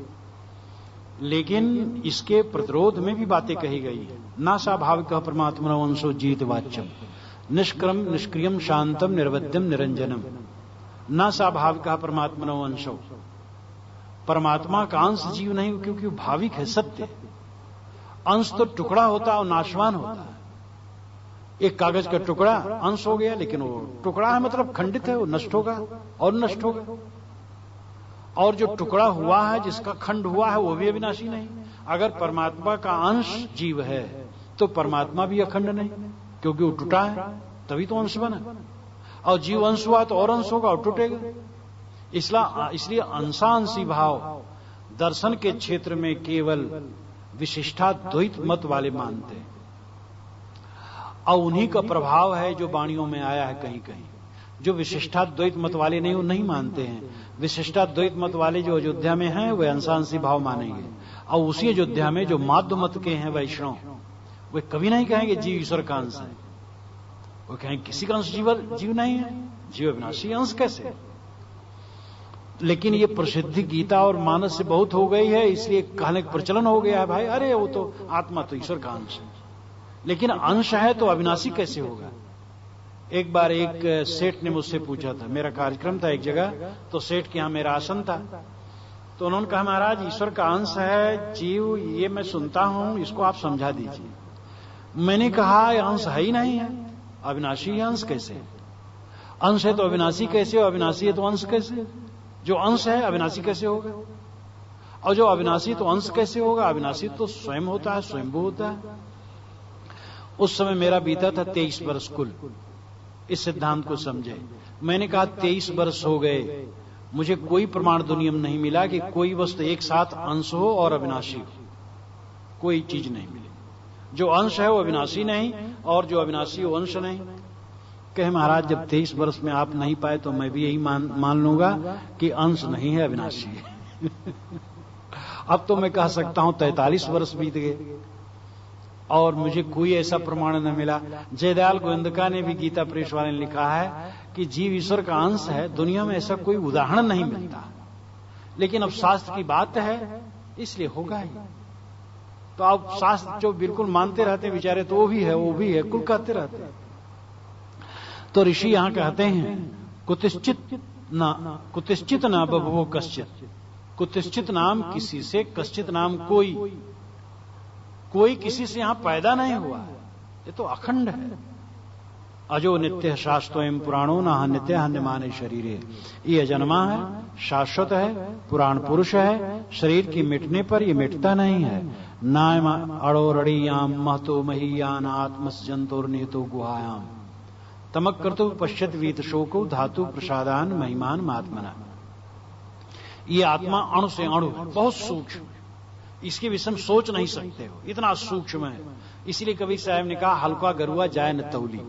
[SPEAKER 1] लेकिन इसके प्रतिरोध में भी बातें कही गई है। ना स्वाभाविक परमात्मा अंशो जीत वाच्यम निष्क्रम निष्क्रियम शांतम निर्वध्यम निरंजनम। ना स्वाभाविक परमात्मा अंशो, परमात्मा का अंश जीव नहीं, क्योंकि वो भाविक है, सत्य। अंश तो टुकड़ा होता है और नाशवान होता है। एक कागज का टुकड़ा अंश हो गया, लेकिन वो टुकड़ा है मतलब खंडित है, वो नष्ट होगा और नष्ट होगा। और जो टुकड़ा हुआ है, जिसका खंड हुआ है, वो भी अविनाशी नहीं। अगर परमात्मा का अंश जीव है तो परमात्मा भी अखंड नहीं, क्योंकि वो टूटा है, तभी तो अंश बना। और जीव अंश हुआ तो और अंश होगा और टूटेगा। इसलिए अंशांशी भाव दर्शन के क्षेत्र में केवल विशिष्टाद्वैत मत वाले मानते हैं, और उन्हीं का प्रभाव है जो वाणियों में आया है कहीं कहीं। जो विशिष्टाद्वैत मत वाले नहीं, वो नहीं मानते हैं। विशिष्टाद्वैत मत वाले जो अयोध्या में हैं, वे अंशांशी भाव मानेंगे। और उसी अयोध्या में जो माध्व मत के हैं वैष्णव, वे कभी नहीं कहेंगे जीव ईश्वर का अंश है। वो कहेंगे किसी का अंश जीव नहीं है, जीव अविनाशी अंश कैसे। लेकिन ये प्रसिद्धि गीता और मानस से बहुत हो गई है, इसलिए कहने का प्रचलन हो गया है, भाई अरे वो तो आत्मा तो ईश्वर का अंश है। लेकिन अंश है तो अविनाशी कैसे होगा। एक बार एक सेठ ने मुझसे पूछा था, मेरा कार्यक्रम था एक जगह, तो सेठ के यहां मेरा आसन था, तो उन्होंने कहा महाराज ईश्वर का अंश है जीव, ये मैं सुनता हूं, इसको आप समझा दीजिए। मैंने कहा यह अंश है ही नहीं है, अविनाशी है, अंश कैसे। अंश है तो अविनाशी कैसे, और अविनाशी है तो अंश कैसे। जो अंश है अविनाशी कैसे होगा, और जो अविनाशी तो अंश कैसे होगा। अविनाशी तो स्वयं होता है, स्वयंभू होता है। उस समय मेरा बीता था 23 वर्ष कुल इस सिद्धांत को समझे। मैंने कहा 23 वर्ष हो गए, मुझे कोई प्रमाण दुनिया में नहीं मिला कि कोई वस्तु एक साथ अंश हो और अविनाशी हो। कोई चीज नहीं मिली। जो अंश है वो अविनाशी नहीं, और जो अविनाशी वो अंश नहीं। कहे महाराज जब 23 वर्ष में आप नहीं पाए तो मैं भी यही मान लूंगा कि अंश नहीं है, अविनाशी है। अब तो मैं कह सकता हूं 43 वर्ष बीत गए और मुझे कोई ऐसा प्रमाण न मिला। जयदयाल गोविंदका ने भी गीता प्रेस वाले ने लिखा है कि जीव ईश्वर का अंश है। दुनिया में ऐसा कोई उदाहरण नहीं मिलता, लेकिन अब शास्त्र की बात है इसलिए होगा ही। तो अब शास्त्र जो बिल्कुल मानते रहते हैं बेचारे, तो वो भी है कुल कहते रहते हैं। तो ऋषि यहां कहते हैं कुतिश्चित ना बभवो कश्चित। कुतिश्चित नाम किसी से, कश्चित नाम कोई किसी से यहां पैदा नहीं हुआ है। ये तो अखंड है। अजो नित्य शाश्वतोयम पुराणो ना नित्य हन्यमाने शरीरे। ये अजन्मा है, शाश्वत है, पुराण पुरुष है। शरीर की मिटने पर ये मिटता नहीं है। नायम अड़ो रड़ीयाम महतो महीयान आत्मस जंतोर्निहितो गुहायाम तमक कर्तु पश्यत वीत शोको धातु प्रसादान महिमान महात्मना। ये आत्मा अणु से अणु है, बहुत सूक्ष्म। इसके विषय में सोच नहीं सकते हो, इतना सूक्ष्म है। इसलिए कबीर साहब ने कहा हल्का गरुआ जाए न तौली।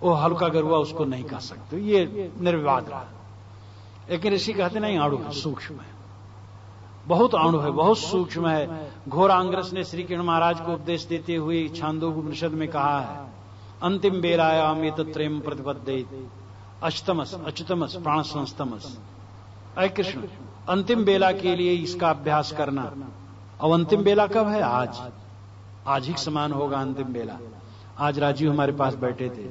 [SPEAKER 1] वो हल्का गरुआ उसको नहीं कह सकते, ये निर्विवाद रहा। लेकिन ऋषि कहते नहीं, अणु है, सूक्ष्म है, बहुत अणु है, बहुत सूक्ष्म है। घोरांग्रस ने श्री कृष्ण महाराज को उपदेश देते हुए छांदोग्य उपनिषद में कहा है, अंतिम बेलायाम एतत्त्रयम् प्रतिपद्येत अष्टमस अच्युतमस प्राण संस्तमस। अय कृष्ण, अंतिम बेला के लिए इसका अभ्यास करना। और अंतिम बेला कब है? आज ही समान होगा अंतिम बेला। आज राजीव हमारे पास बैठे थे,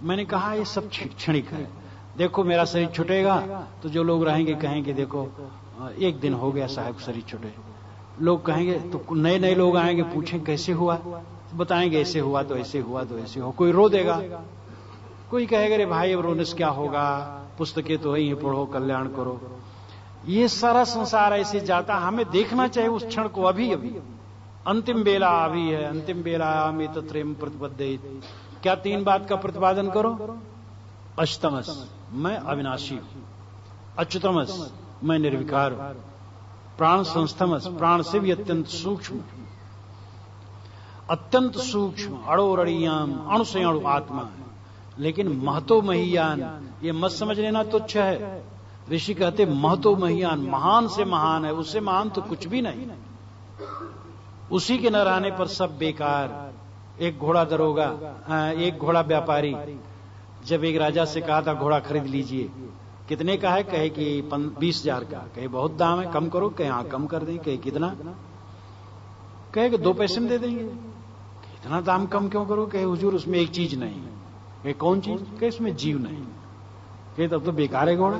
[SPEAKER 1] मैंने कहा ये सब क्षणिक है। देखो मेरा शरीर छूटेगा तो जो लोग रहेंगे कहेंगे देखो एक दिन हो गया साहब शरीर छूटे। लोग कहेंगे, तो नए नए लोग आएंगे, पूछें कैसे हुआ, तो बताएंगे ऐसे हुआ तो ऐसे हुआ तो ऐसे हो। कोई रो देगा, कोई कहेगा रे भाई अब रोने से क्या होगा, पुस्तकें तो ही पढ़ो, कल्याण करो। ये सारा संसार ऐसे जाता, हमें देखना चाहिए उस क्षण को, अभी अभी अंतिम बेला अभी है। अंतिम बेला में तत्रेम प्रतिपद्येत। क्या 3 बात का प्रतिपादन करो? अष्टमस, मैं अविनाशी हूं। अच्युतमस, मैं निर्विकार हूं। प्राण संस्थमस, प्राण से भी अत्यंत सूक्ष्म, अत्यंत सूक्ष्म। अड़ोरड़ियाम, अणु से अणु आत्मा है। लेकिन महतो महीयान, ये मत समझ लेना तुच्छ है। ऋषि कहते महतो महीयान, महान से महान है, उससे महान तो कुछ भी नहीं। उसी के न रहने पर सब बेकार। एक घोड़ा दरोगा, एक घोड़ा व्यापारी जब एक राजा से कहा था घोड़ा खरीद लीजिए, कितने का है? कहे कि 20,000 का। कहे बहुत दाम है, कम करो। कहे हाँ कम कर देंगे। कहे कितना? कहे कि 2 पैसे में दे देंगे। इतना दाम कम क्यों करो? कहे हुजूर उसमें एक चीज नहीं। कहे कौन चीज? कहे इसमें जीव नहीं। कहे तब तो बेकार है घोड़ा।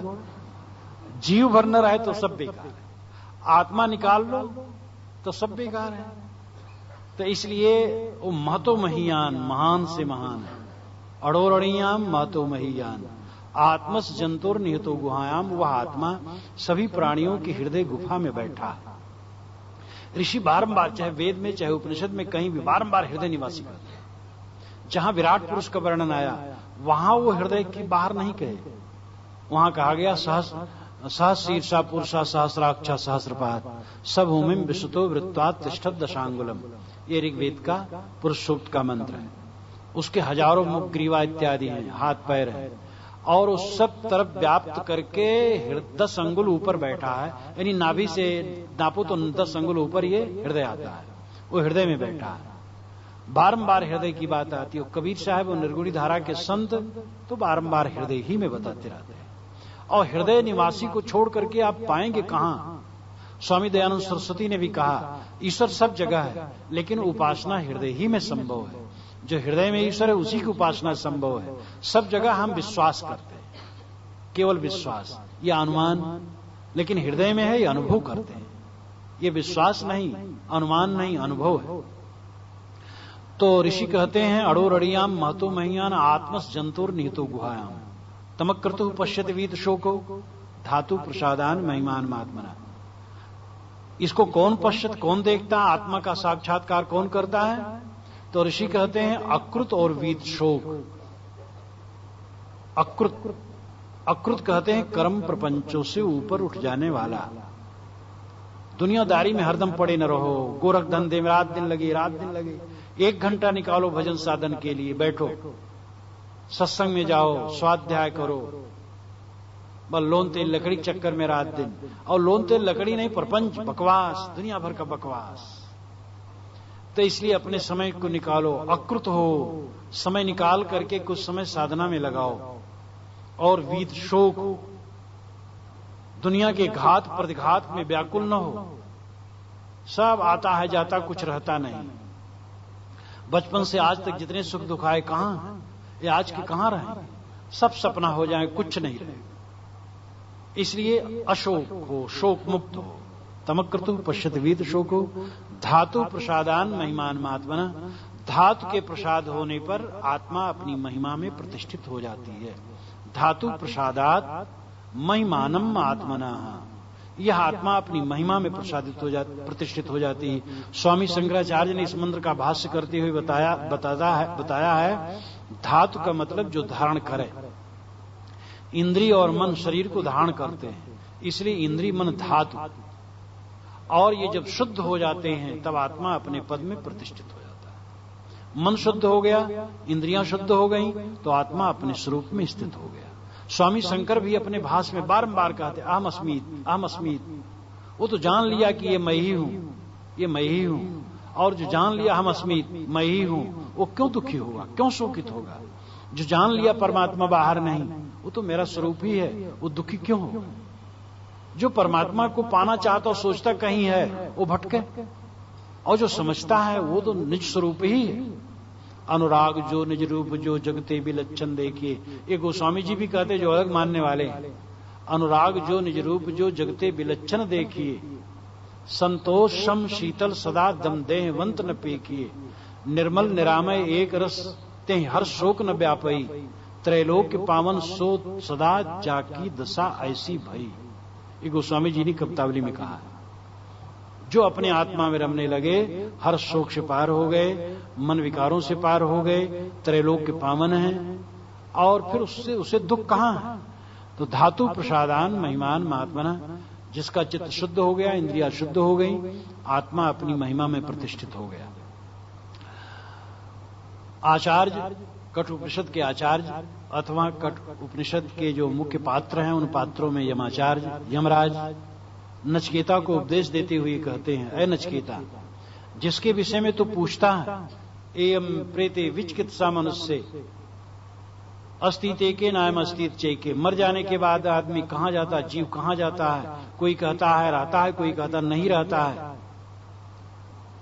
[SPEAKER 1] जीव भर न रहे तो सब बेकार है, आत्मा निकाल लो तो सब बेकार है। तो इसलिए वो महतो महियान, महान से महान है। अड़ोर अड़ियाम महतो महियान, आत्मस जंतुर निहितो गुहायाम। वह आत्मा सभी प्राणियों की हृदय गुफा में बैठा है। ऋषि बारंबार, चाहे वेद में चाहे उपनिषद में, कहीं भी बारंबार हृदय निवासी कहते हैं। जहां विराट पुरुष का वर्णन आया वहां वो हृदय की बाहर नहीं कहे, वहां कहा गया सहस्रीर्षा पुरुषा सहस्राक्षा सहस्रपाद सब भूमिम विश्वतो वृत्वात् तिष्ठत दशांगुलम। ये ऋग्वेद का पुरुष सूक्त का मंत्र है। उसके हजारों मुख, ग्रीवा इत्यादि हैं, हाथ पैर हैं, और उस सब तरफ व्याप्त करके 10 अंगुल ऊपर बैठा है। यानी नाभि से नापो तो 10 अंगुल ऊपर ये हृदय आता है, वो हृदय में बैठा है। बारंबार हृदय की बात आती है। कबीर साहब और निर्गुणी धारा के संत तो बारंबार हृदय ही में बताते रहते हैं। और हृदय निवासी को छोड़ करके आप पाएंगे कहां? स्वामी दयानंद सरस्वती ने भी कहा ईश्वर सब जगह है, लेकिन उपासना हृदय ही में संभव है। जो हृदय में ईश्वर है उसी की उपासना संभव है। सब जगह हम विश्वास करते हैं, केवल विश्वास, ये अनुमान, लेकिन हृदय में है ये अनुभव करते हैं। ये विश्वास नहीं, अनुमान नहीं, अनुभव है। तो ऋषि कहते हैं अड़ोर अड़ियाम महतो महियान आत्मस जंतुर निहितो गुहायाम तमक्रतु पश्यति वीत शोको धातु प्रसादान महिमान महात्मना। इसको कौन पश्यत, कौन देखता? आत्मा का साक्षात्कार कौन करता है? तो ऋषि कहते हैं अकृत और वीत शोक। अकृत कहते हैं कर्म प्रपंचों से ऊपर उठ जाने वाला। दुनियादारी में हरदम पड़े न रहो, गोरख धंधे में रात दिन लगे, रात दिन लगे। 1 घंटा निकालो भजन साधन के लिए, बैठो, सत्संग में जाओ, स्वाध्याय करो। बस लोन तेल लकड़ी चक्कर में रात दिन, और लोन तेल लकड़ी नहीं, प्रपंच, बकवास, दुनिया भर का बकवास। तो इसलिए अपने समय को निकालो, अकृत हो, समय निकाल करके कुछ समय साधना में लगाओ। और वीत शोक, दुनिया के घात प्रतिघात में व्याकुल न हो। सब आता है जाता, कुछ रहता नहीं। बचपन से आज तक जितने सुख दुख आए कहां? ये आज के कहां रहे? सब सपना हो जाए, कुछ नहीं रहे। इसलिए अशोक हो, शोक मुक्त हो। तमक्रतु पश्यति वीत शोको धातु प्रसादान महिमान महात्मना। धातु के प्रसाद होने पर आत्मा अपनी महिमा में प्रतिष्ठित हो जाती है। धातु प्रसादात महिमानम आत्मना। यह आत्मा अपनी महिमा में प्रतिष्ठित हो जाती है। स्वामी शंकराचार्य ने इस मंत्र का भाष्य करते हुए बताया है धातु का मतलब जो धारण करे। इंद्रिय और मन शरीर को धारण करते हैं, इसलिए इंद्रिय मन धातु। और ये जब शुद्ध हो जाते हैं तब आत्मा अपने पद में प्रतिष्ठित हो जाता है। मन शुद्ध हो गया, इंद्रियां शुद्ध हो गई, तो आत्मा अपने स्वरूप में स्थित हो गया। स्वामी शंकर भी अपने भाष्य में बारंबार कहते अहम अस्मीत, अहम अस्मीत। वो तो जान लिया कि ये मैं ही हूं, ये मैं ही हूं। और जो जान लिया अहम अस्मीत, मैं ही हूं, वो क्यों दुखी होगा, क्यों शोकित होगा? जो जान लिया परमात्मा बाहर नहीं, वो तो मेरा स्वरूप ही है, वो दुखी क्यों होगा? जो परमात्मा को पाना चाहता और सोचता कहीं है, वो भटके। और जो समझता है वो तो निज स्वरूप ही है। अनुराग जो निज रूप जो जगते विलक्षण देखिए, ये गोस्वामी जी भी कहते जो अलग मानने वाले हैं। अनुराग जो निज रूप जो जगते विलक्षण देखिए, संतोष सम शीतल सदा दम देहवंत न पेकिए, निर्मल निरामय एक रस ते हर शोक न व्यापई, त्रैलोक्य पावन सो सदा जाकी दशा ऐसी भई। ये गोस्वामी जी ने कवितावली में कहा है। जो अपने आत्मा में रमने लगे, हर शोक से पार हो गए, मन विकारों से पार हो गए, त्रैलोक्य पावन हैं, और फिर उससे दुख कहां है? तो धातु प्रसादान महिमान महात्मना। जिसका चित्त शुद्ध हो गया, इंद्रियां शुद्ध हो गई, आत्मा अपनी महिमा में प्रतिष्ठित हो गया। आचार्य, कठ उपनिषद के आचार्य अथवा कठ उपनिषद के जो मुख्य पात्र हैं, उन पात्रों में यमाचार्य, यमराज नचकेता को उपदेश देते हुए कहते हैं, अय नचकेता, जिसके विषय में तू पूछता है, एयम प्रेते विचिकित्सा मनुष्य अस्तित्व के नाम अस्तित्व चैके। मर जाने के बाद आदमी कहां जाता है, जीव कहां जाता है? कोई कहता है रहता है, कोई कहता नहीं रहता है।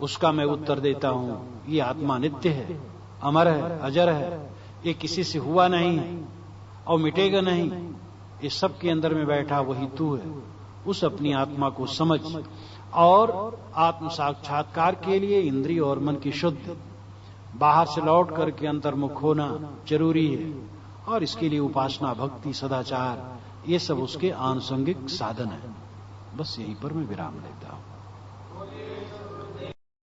[SPEAKER 1] उसका मैं उत्तर देता हूं, ये आत्मा नित्य है, अमर है, अजर है, ये किसी से हुआ नहीं है और मिटेगा नहीं। ये सब के अंदर में बैठा वही तू है। उस अपनी आत्मा को समझ और आत्म साक्षात्कार के लिए इंद्रिय और मन की शुद्ध, बाहर से लौट करके अंतर्मुख होना जरूरी है। और इसके लिए उपासना, भक्ति, सदाचार, ये सब उसके आनुषंगिक साधन है। बस यहीं पर मैं विराम लेता हूं।